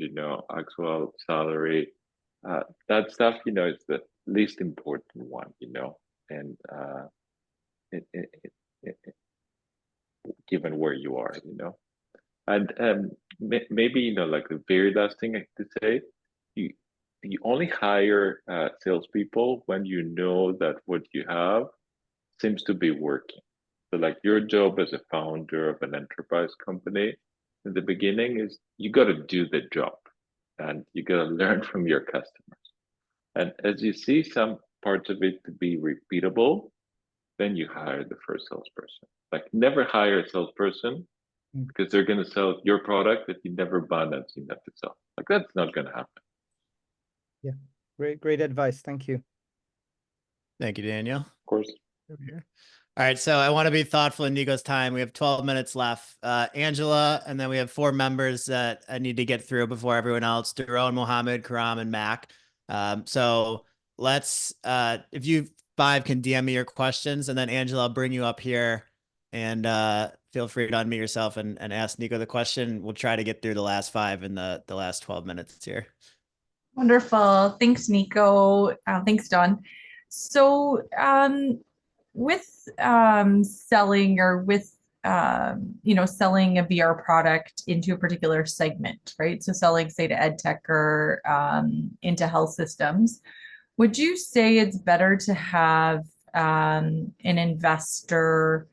actual salary, that stuff, is the least important one, and given where you are, and maybe, the very last thing I could say, you only hire salespeople when you know that what you have seems to be working. So like your job as a founder of an enterprise company in the beginning is you got to do the job and you got to learn from your customers. And as you see some parts of it to be repeatable, then you hire the first salesperson. Like never hire a salesperson because they're going to sell your product that you never bought and seen that to sell. Like that's not going to happen. Yeah, great advice. Thank you. Thank you, Daniel. Of course. Over here. All right, so I want to be thoughtful in NIKO's time. We have 12 minutes left. Angela, and then we have 4 members that I need to get through before everyone else. Daron, Mohammed, Karam, and Mac. So let's, if you 5 can DM me your questions, and then Angela, I'll bring you up here, and feel free to unmute yourself and ask NIKO the question. We'll try to get through the last 5 in the last 12 minutes here. Wonderful. Thanks, NIKO. Thanks, Don. So with selling or with selling a VR product into a particular segment, right? So selling, say, to ed tech or into health systems, would you say it's better to have an investor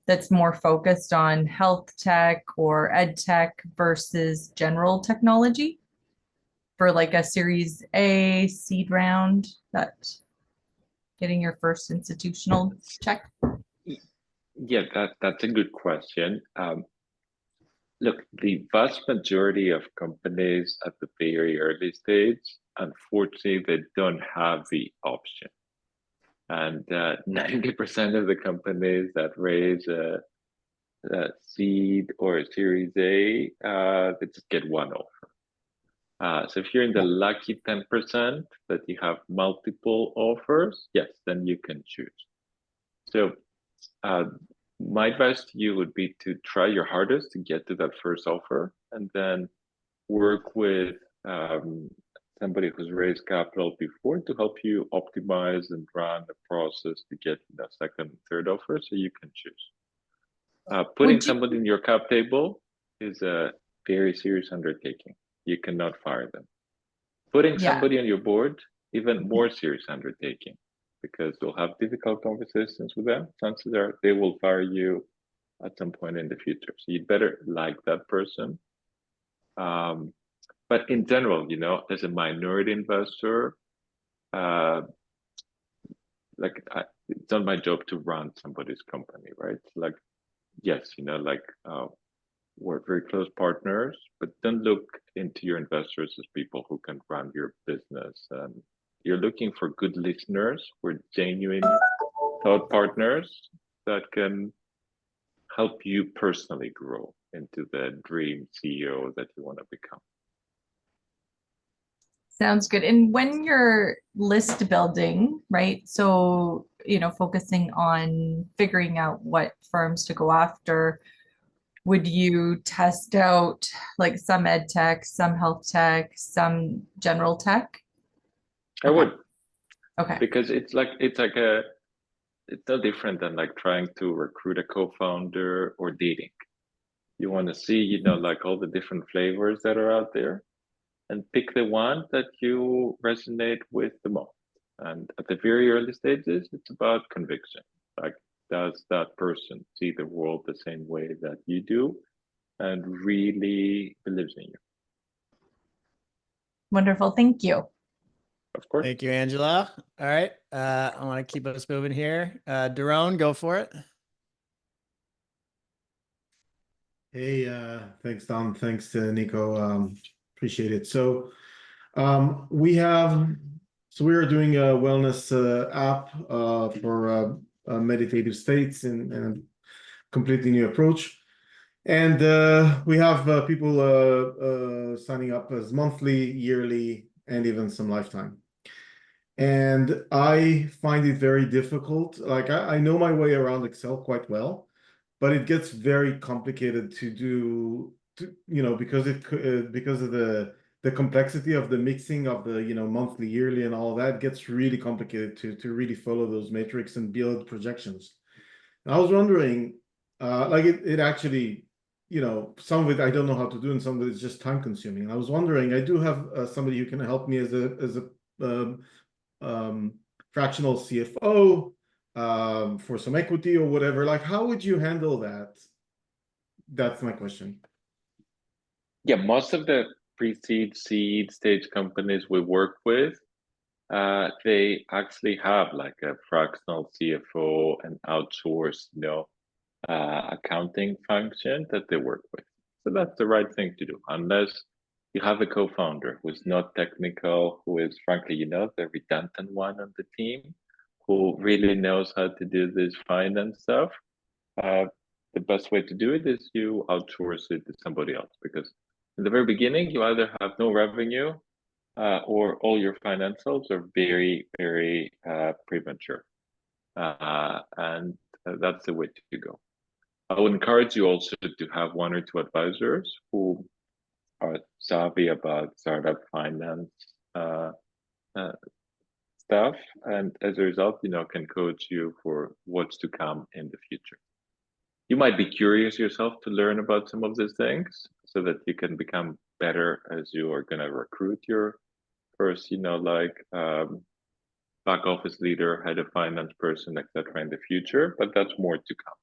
that's more focused on health tech or ed tech versus general technology for like a Series A seed round, that getting your first institutional check? Yeah, that's a good question. Look, the vast majority of companies at the very early stage, unfortunately, they don't have the option. And 90% of the companies that raise a seed or a Series A, they just get one offer. So if you're in the lucky 10% that you have multiple offers, yes, then you can choose. So my advice to you would be to try your hardest to get to that first offer and then work with somebody who's raised capital before to help you optimize and run the process to get the second and third offer so you can choose. Putting somebody in your cap table is a very serious undertaking. You cannot fire them. Putting somebody on your board, even more serious undertaking, because you'll have difficult conversations with them. Chances are they will fire you at some point in the future. So you better like that person. But in general, as a minority investor, it's not my job to run somebody's company, right? Like, yes, we're very close partners, but don't look into your investors as people who can run your business. You're looking for good listeners, for genuine thought partners that can help you personally grow into the dream CEO that you want to become. Sounds good. And when you're list building, right? So, focusing on figuring out what firms to go after, would you test out like some ed tech, some health tech, some general tech? I would. Okay. Because it's no different than like trying to recruit a co-founder or dating. You want to see, like all the different flavors that are out there and pick the one that you resonate with the most. And at the very early stages, it's about conviction. Like, does that person see the world the same way that you do and really believes in you? Wonderful. Thank you. Of course. Thank you, Angela. All right. I want to keep us moving here. Daron, go for it. Hey, thanks, Don. Thanks to NIKO. Appreciate it. So we are doing a wellness app for meditative states and a completely new approach. And we have people signing up as monthly, yearly, and even some lifetime. And I find it very difficult. Like I know my way around Excel quite well, but it gets very complicated to do, because of the complexity of the mixing of the monthly, yearly, and all that gets really complicated to really follow those metrics and build projections. And I was wondering, it actually, some of it I don't know how to do, and some of it is just time consuming. And I was wondering, I do have somebody who can help me as a fractional CFO for some equity or whatever. Like, how would you handle that? That's my question. Yeah, most of the pre-seed, seed stage companies we work with, they actually have like a fractional CFO and outsourced, accounting function that they work with. So that's the right thing to do, unless you have a co-founder who's not technical, who is frankly, the redundant one on the team, who really knows how to do this finance stuff. The best way to do it is you outsource it to somebody else, because in the very beginning, you either have no revenue or all your financials are very, very premature. And that's the way to go. I would encourage you also to have 1 or 2 advisors who are savvy about startup finance stuff, and as a result, can coach you for what's to come in the future. You might be curious yourself to learn about some of these things so that you can become better as you are going to recruit your first, back office leader, head of finance person, etc. in the future, but that's more to come.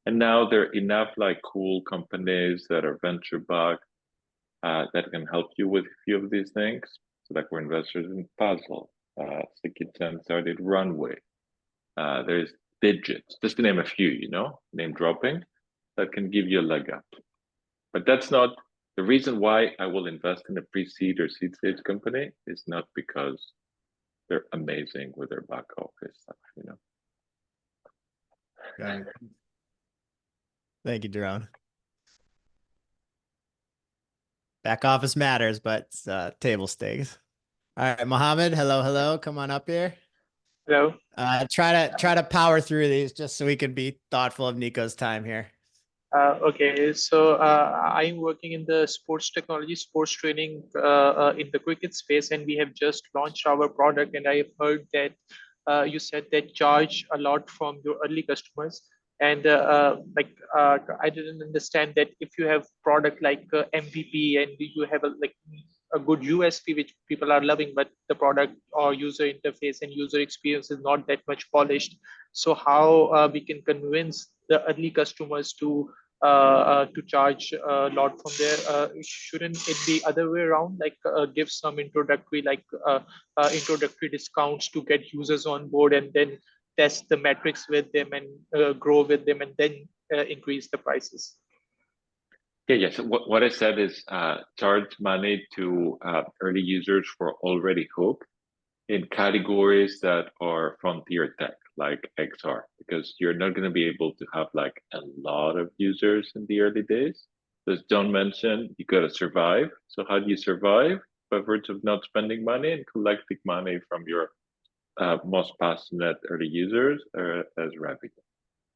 And now there are enough cool companies that are venture backed that can help you with a few of these things. So we're investors in Puzzle, Sikitsen started Runway. There's Digits, just to name a few, name dropping, that can give you a leg up. But that's not the reason why I will invest in a pre-seed or seed stage company, is not because they're amazing with their back office stuff, Got it. Thank you, Daron. Back office matters, but it's table stakes. All right, Mohammed, hello. Come on up here. Hello. Try to power through these just so we can be thoughtful of NIKO's time here. Okay, so I'm working in the sports technology, sports training in the cricket space, and we have just launched our product. And I have heard that you said that charge a lot from your early customers. And I didn't understand that if you have product like MVP and you have a good USP which people are loving, but the product or user interface and user experience is not that much polished. So how we can convince the early customers to charge a lot from there? Shouldn't it be other way around, give some introductory introductory discounts to get users on board and then test the metrics with them and grow with them and then increase the prices? Yes. What I said is charge money to early users for already hooked in categories that are frontier tech, like XR, because you're not going to be able to have a lot of users in the early days. As John mentioned, you got to survive. So how do you survive? By virtue of not spending money and collecting money from your most passionate early users as revenue.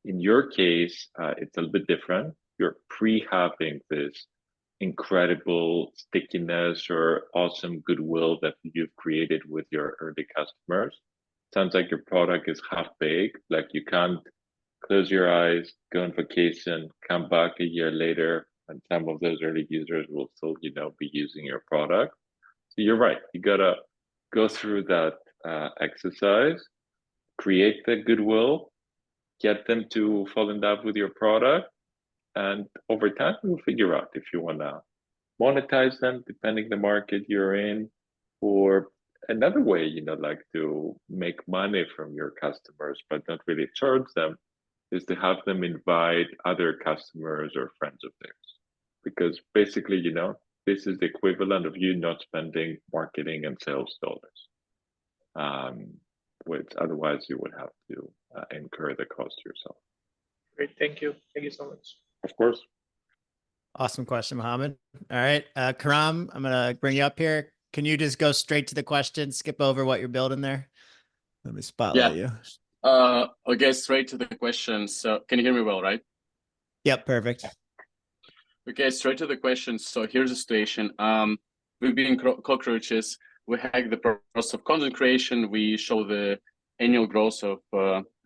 In your case, it's a little bit different. You're pre-having this incredible stickiness or awesome goodwill that you've created with your early customers. Sounds like your product is half baked, like you can't close your eyes, go on vacation, come back a year later, and some of those early users will still, be using your product. So you're right. You gotta go through that exercise, create the goodwill, get them to fall in love with your product, and over time we'll figure out if you want to monetize them depending the market you're in, or another way, to make money from your customers but not really charge them, is to have them invite other customers or friends of theirs, because basically, this is the equivalent of you not spending marketing and sales dollars, which otherwise you would have to incur the cost yourself. Great, thank you so much. Of course. Awesome question, Mohammed. All right, Karam, I'm gonna bring you up here. Can you just go straight to the question, skip over what you're building there? Let me spotlight you. Okay, straight to the question. So can you hear me well, right? Yep, perfect. Okay, straight to the question. So here's the situation. We've been cockroaches. We hack the process of content creation. We show the annual growth of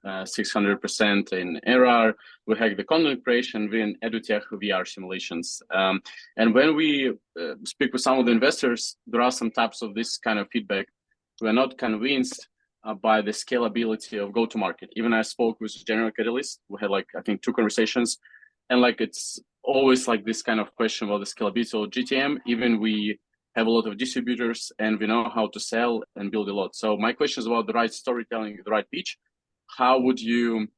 600% in ARR. We hack the content creation within EduTech VR simulations. And when we speak with some of the investors, there are some types of this kind of feedback. We're not convinced by the scalability of go-to-market. Even I spoke with General Catalyst. We had like, I think 2 conversations, and like it's always like this kind of question about the scalability of GTM. Even we have a lot of distributors and we know how to sell and build a lot. So my question is about the right storytelling, the right pitch. How do you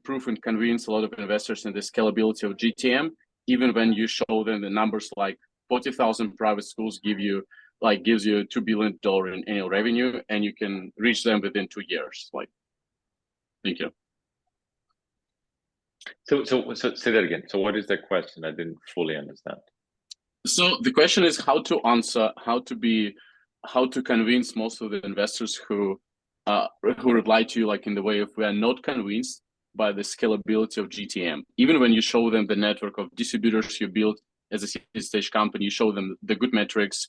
prove and convince a lot of investors in the scalability of GTM, even when you show them the numbers like 40,000 private schools gives you $2 billion in annual revenue, and you can reach them within 2 years? Like, thank you. So say that again. So what is the question? I didn't fully understand. So the question is how to convince most of the investors who reply to you like in the way of we are not convinced by the scalability of GTM. Even when you show them the network of distributors you built as a seed stage company, you show them the good metrics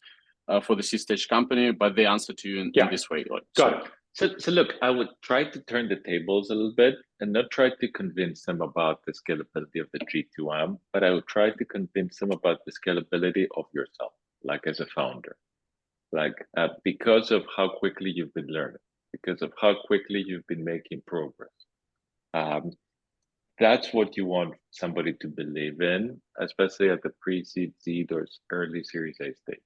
for the seed stage company, but they answer to you in this way. Got it. So look, I would try to turn the tables a little bit and not try to convince them about the scalability of the G2M, but I would try to convince them about the scalability of yourself, like as a founder, like because of how quickly you've been learning, because of how quickly you've been making progress. That's what you want somebody to believe in, especially at the pre-seed, seed, or early Series A stage.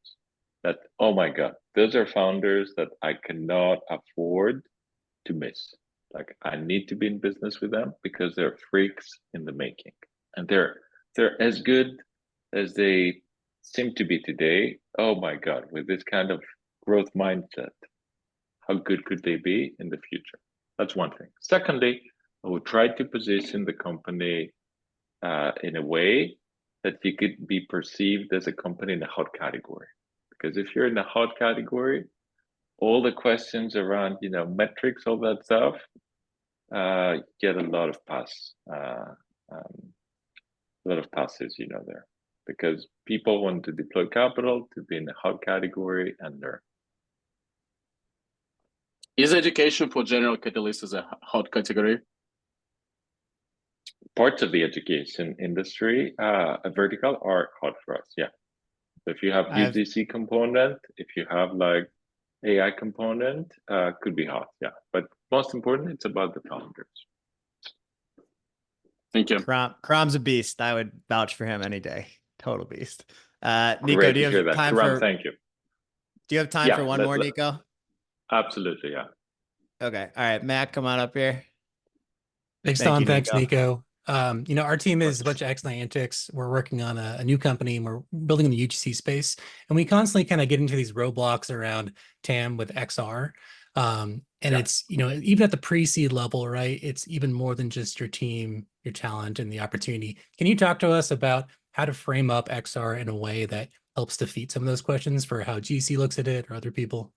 That, oh my God, those are founders that I cannot afford to miss. Like I need to be in business with them because they're freaks in the making, and they're as good as they seem to be today. Oh my God, with this kind of growth mindset, how good could they be in the future? That's one thing. Secondly, I would try to position the company in a way that you could be perceived as a company in a hot category. Because if you're in a hot category, all the questions around, metrics, all that stuff, get a lot of passes, there. Because people want to deploy capital to be in a hot category and learn. Is education for General Catalyst as a hot category? Parts of the education industry, a vertical, are hot for us. Yeah. So if you have UGC component, if you have like AI component, could be hot. Yeah. But most important, it's about the founders. Thank you. Krom's a beast. I would vouch for him any day. Total beast. NIKO, Great do you have time for? Thank you. Do you have time for one more, NIKO? Absolutely, yeah. Okay. All right, Matt, come on up here. Thanks, Don. Thanks, NIKO. Our team is a bunch of ex-Niantics. We're working on a new company, and we're building in the UGC space. And we constantly kind of get into these roadblocks around TAM with XR. It's, even at the pre-seed level, right? It's even more than just your team, your talent, and the opportunity. Can you talk to us about how to frame up XR in a way that helps defeat some of those questions for how GC looks at it or other people?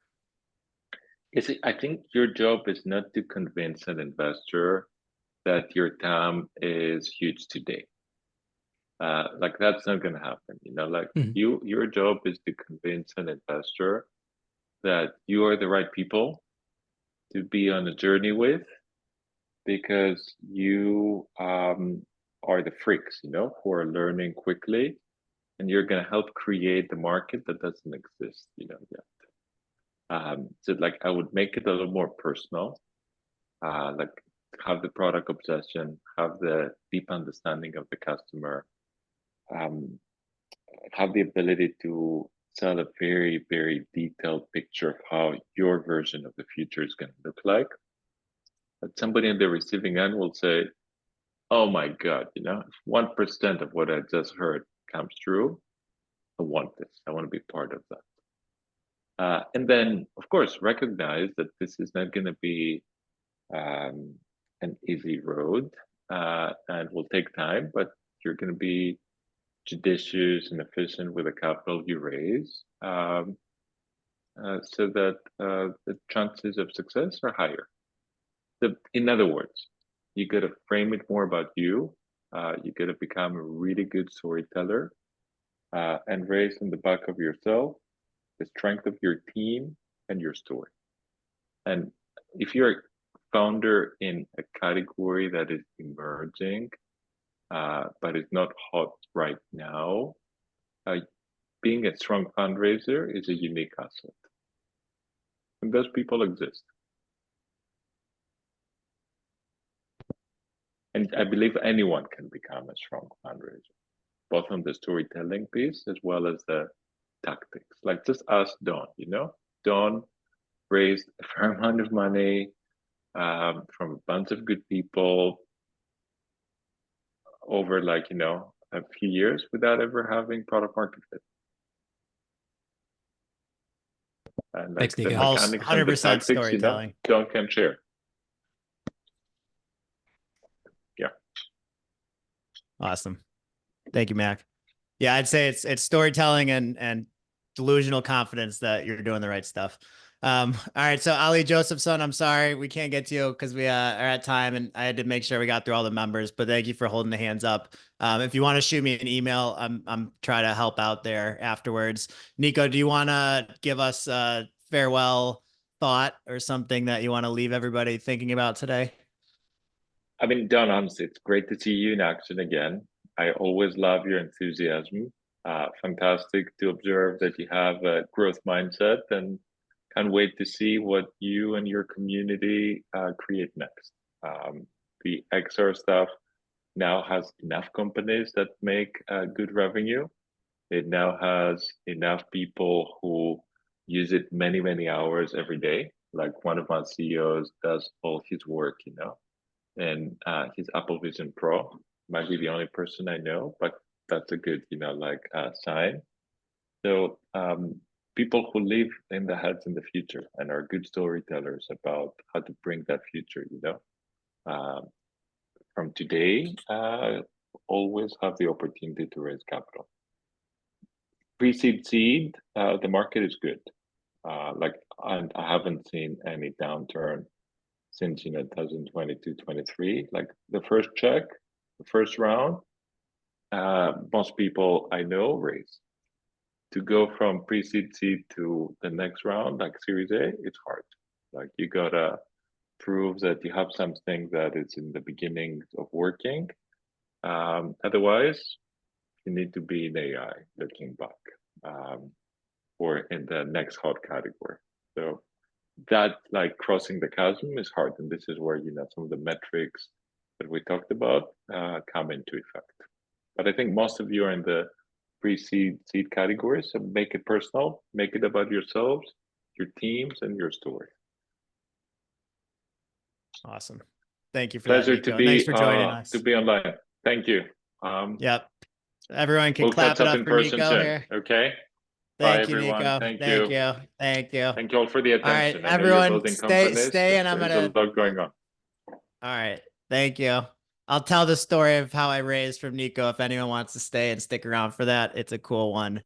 I think your job is not to convince an investor that your TAM is huge today. Like that's not going to happen. Your job is to convince an investor that you are the right people to be on a journey with, because you are the freaks, who are learning quickly, and you're going to help create the market that doesn't exist, yet. So like I would make it a little more personal, like have the product obsession, have the deep understanding of the customer, have the ability to sell a very, very detailed picture of how your version of the future is going to look like. But somebody on the receiving end will say, oh my God, if 1% of what I just heard comes true, I want this. I want to be part of that. And then, of course, recognize that this is not going to be an easy road, and will take time, but you're going to be judicious and efficient with the capital you raise, so that the chances of success are higher. In other words, you got to frame it more about you. You got to become a really good storyteller, and raise in the back of yourself the strength of your team and your story. And if you're a founder in a category that is emerging, but is not hot right now, being a strong fundraiser is a unique asset. And those people exist. I believe anyone can become a strong fundraiser, both on the storytelling piece as well as the tactics. Like just ask Don, you know, Don raised a fair amount of money from a bunch of good people over like, you know, a few years without ever having product market fit. And like Thanks, the NIKO. mechanics and the 100% tactics, you know, storytelling. Don can share. Yeah. Awesome. Thank you, Mac. Yeah, I'd say it's storytelling and delusional confidence that you're doing the right stuff. All right, so Ali Josephson, I'm sorry we can't get to you because we are at time, and I had to make sure we got through all the members. But thank you for holding the hands up. If you want to shoot me an email, I'm trying to help out there afterwards. NIKO, do you want to give us a farewell thought or something that you want to leave everybody thinking about today? I mean, Don, honestly, it's great to see you in action again. I always love your enthusiasm. Fantastic to observe that you have a growth mindset, and can't wait to see what you and your community create next. The XR stuff now has enough companies that make good revenue. It now has enough people who use it many, many hours every day. Like one of my CEOs does all his work, you know, and his Apple Vision Pro might be the only person I know, but that's a good, you know, like sign. So people who live in the heads in the future and are good storytellers about how to bring that future, you know, from today, always have the opportunity to raise capital. Pre-seed seed, the market is good. Like I haven't seen any downturn since, you know, 2022, 23. Like the first check, the first round, most people I know raise. To go from pre-seed seed to the next round, like Series A, it's hard. Like you gotta prove that you have something that is in the beginning of working. Otherwise, you need to be in AI looking back, or in the next hot category. So that like crossing the chasm is hard, and this is where, you know, some of the metrics that we talked about come into effect. But I think most of you are in the pre-seed seed category, so make it personal, make it about yourselves, your teams, and your story. Awesome. Thank you for Pleasure that, to NIKO. be Thanks for joining us. to be online. Thank you. Yep. Everyone can We'll clap catch it up up in for person NIKO soon. here. Okay. Thank Bye, you, everyone. NIKO. Thank Thank you. you. Thank you. Thank you all for the All right, attention. I know you're everyone, building stay, companies. and I'm There's gonna. a lot going on. All right. Thank you. I'll tell the story of how I raised from NIKO if anyone wants to stay and stick around for that. It's a cool one.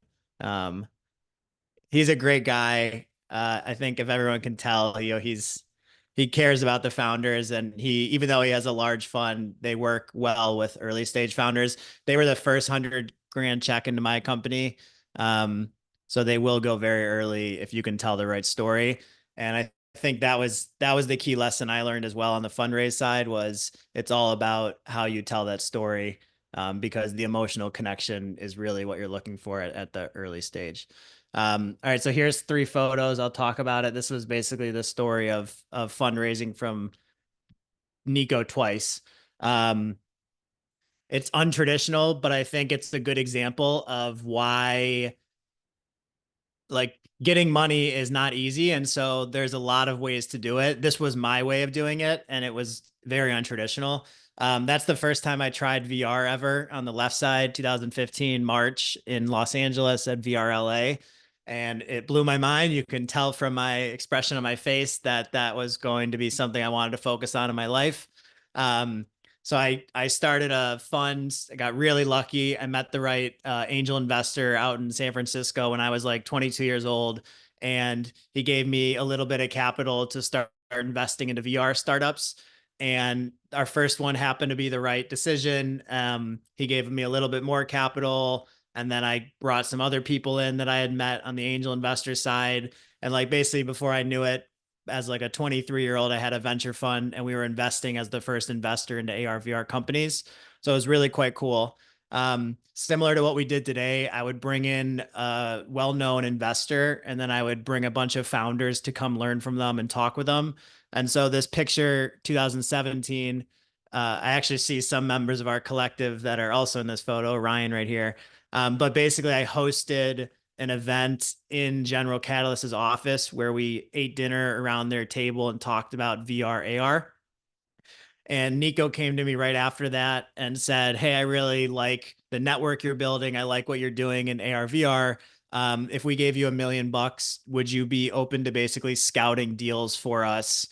He's a great guy. I think if everyone can tell, you know, he cares about the founders, and even though he has a large fund, they work well with early stage founders. They were the first $100,000 check into my company. So they will go very early if you can tell the right story. And I think that was the key lesson I learned as well on the fundraise side was it's all about how you tell that story, because the emotional connection is really what you're looking for at the early stage. All right, so here's 3 photos. I'll talk about it. This was basically the story of fundraising from NIKO twice. It's untraditional, but I think it's a good example of why like getting money is not easy. And so there's a lot of ways to do it. This was my way of doing it, and it was very untraditional. That's the first time I tried VR ever on the left side, 2015, March in Los Angeles at VR LA. And it blew my mind. You can tell from my expression on my face that that was going to be something I wanted to focus on in my life. So I started a fund. I got really lucky. I met the right angel investor out in San Francisco when I was like 22 years old. And he gave me a little bit of capital to start investing into VR startups. And our first one happened to be the right decision. He gave me a little bit more capital. And then I brought some other people in that I had met on the angel investor side. And like basically before I knew it, as like a 23-year-old, I had a venture fund and we were investing as the first investor into AR VR companies. So it was really quite cool. Similar to what we did today, I would bring in a well-known investor and then I would bring a bunch of founders to come learn from them and talk with them. And so this picture, 2017, I actually see some members of our collective that are also in this photo, Ryan right here. But basically, I hosted an event in General Catalyst's office where we ate dinner around their table and talked about VR, AR. And NIKO came to me right after that and said, "Hey, I really like the network you're building. I like what you're doing in AR, VR. If we gave you $1 million, would you be open to basically scouting deals for us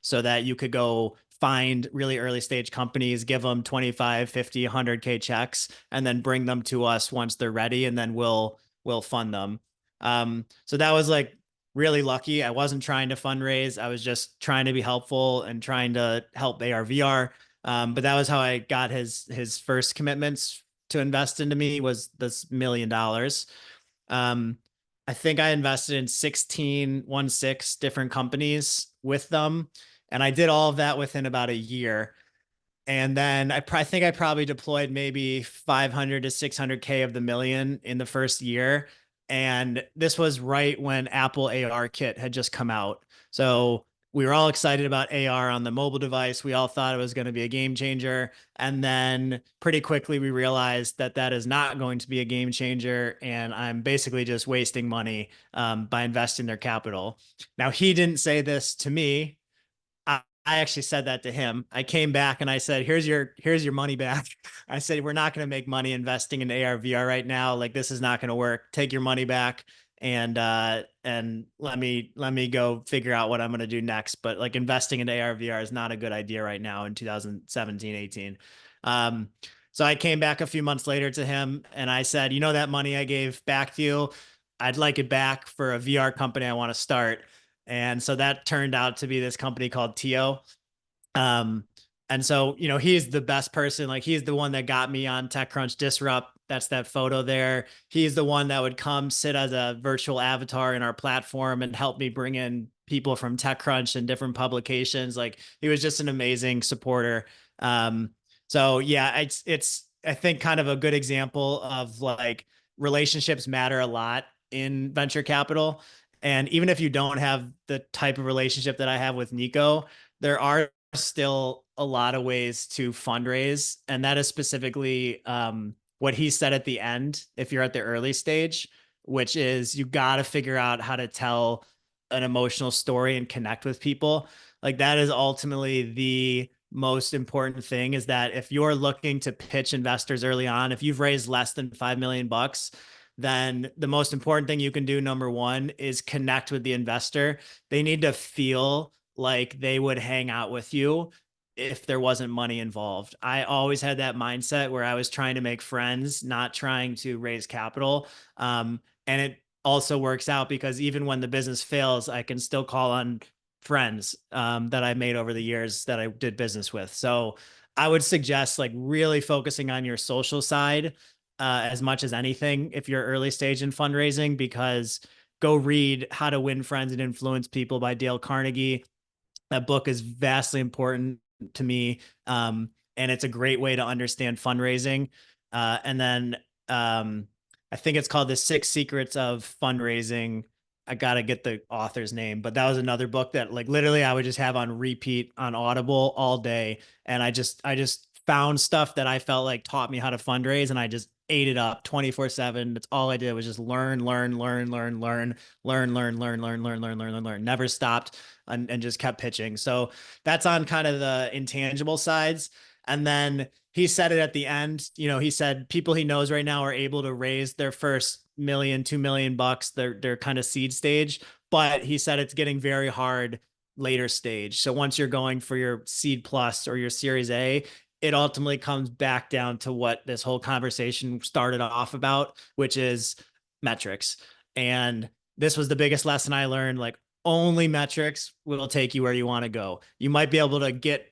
so that you could go find really early stage companies, give them 25, 50, 100K checks, and then bring them to us once they're ready, and then we'll fund them." So that was like really lucky. I wasn't trying to fundraise. I was just trying to be helpful and trying to help AR, VR. But that was how I got his first commitments to invest into me, was this $1 million. I think I invested in 16 different companies with them. And I did all of that within about a year. And then I think I probably deployed maybe 500 to 600K of the million in the first year. And this was right when Apple AR Kit had just come out. So we were all excited about AR on the mobile device. We all thought it was going to be a game changer. And then pretty quickly we realized that that is not going to be a game changer. And I'm basically just wasting money by investing their capital. Now, he didn't say this to me. I actually said that to him. I came back and I said, here's your money back. I said, we're not going to make money investing in AR, VR right now. Like, this is not going to work. Take your money back and let me go figure out what I'm going to do next. But like, investing in AR, VR is not a good idea right now in 2017, 18. So I came back a few months later to him and I said, that money I gave back to you, I'd like it back for a VR company I want to start. And so that turned out to be this company called Tio. And so, he's the best person. Like, he's the one that got me on TechCrunch Disrupt. That's that photo there. He's the one that would come sit as a virtual avatar in our platform and help me bring in people from TechCrunch and different publications. Like, he was just an amazing supporter. So yeah, it's I think kind of a good example of like, relationships matter a lot in venture capital. And even if you don't have the type of relationship that I have with NIKO, there are still a lot of ways to fundraise. And that is specifically what he said at the end, if you're at the early stage, which is you got to figure out how to tell an emotional story and connect with people. Like, that is ultimately the most important thing, is that if you're looking to pitch investors early on, if you've raised less than $5 million, then the most important thing you can do, number one, is connect with the investor. They need to feel like they would hang out with you if there wasn't money involved. I always had that mindset where I was trying to make friends, not trying to raise capital. And it also works out because even when the business fails, I can still call on friends that I made over the years that I did business with. So I would suggest like really focusing on your social side as much as anything if you're early stage in fundraising, because go read How to Win Friends and Influence People by Dale Carnegie. That book is vastly important to me. And it's a great way to understand fundraising. And then I think it's called The 6 Secrets of Fundraising. I got to get the author's name, but that was another book that like literally I would just have on repeat on Audible all day. And I just found stuff that I felt like taught me how to fundraise, and I just ate it up 24/7. That's all I did was just learn. Never stopped and just kept pitching. So that's on kind of the intangible sides. And then he said it at the end, he said people he knows right now are able to raise their first $1 million, $2 million. They're kind of seed stage, but he said it's getting very hard later stage. So once you're going for your seed plus or your series A, it ultimately comes back down to what this whole conversation started off about, which is metrics. And this was the biggest lesson I learned. Like, only metrics will take you where you want to go. You might be able to get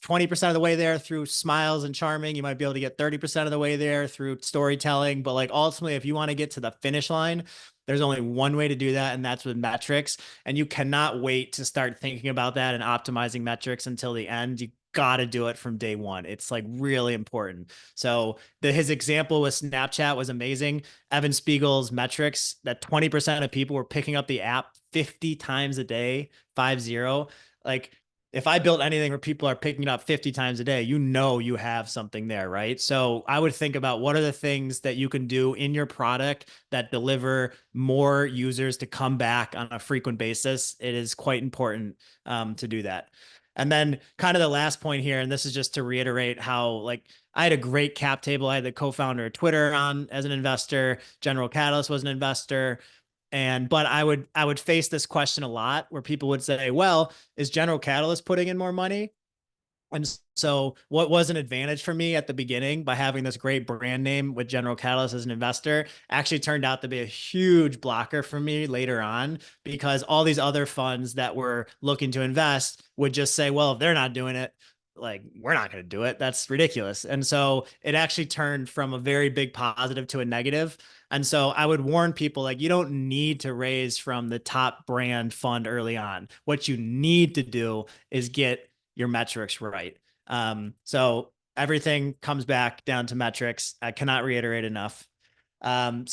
20% of the way there through smiles and charming. You might be able to get 30% of the way there through storytelling. But like, ultimately, if you want to get to the finish line, there's only one way to do that, and that's with metrics. And you cannot wait to start thinking about that and optimizing metrics until the end. You got to do it from day one. It's like really important. So his example with Snapchat was amazing. Evan Spiegel's metrics, that 20% of people were picking up the app 50 times a day, 50. Like, if I built anything where people are picking it up 50 times a day, you know you have something there, right? So I would think about what are the things that you can do in your product that deliver more users to come back on a frequent basis. It is quite important to do that. And then kind of the last point here, and this is just to reiterate how, like, I had a great cap table. I had the co-founder of Twitter on as an investor. General Catalyst was an investor. But I would face this question a lot where people would say, well, is General Catalyst putting in more money? And so what was an advantage for me at the beginning by having this great brand name with General Catalyst as an investor actually turned out to be a huge blocker for me later on, because all these other funds that were looking to invest would just say, well, if they're not doing it, like, we're not going to do it. That's ridiculous. And so it actually turned from a very big positive to a negative. And so I would warn people, like, you don't need to raise from the top brand fund early on. What you need to do is get your metrics right. So everything comes back down to metrics. I cannot reiterate enough.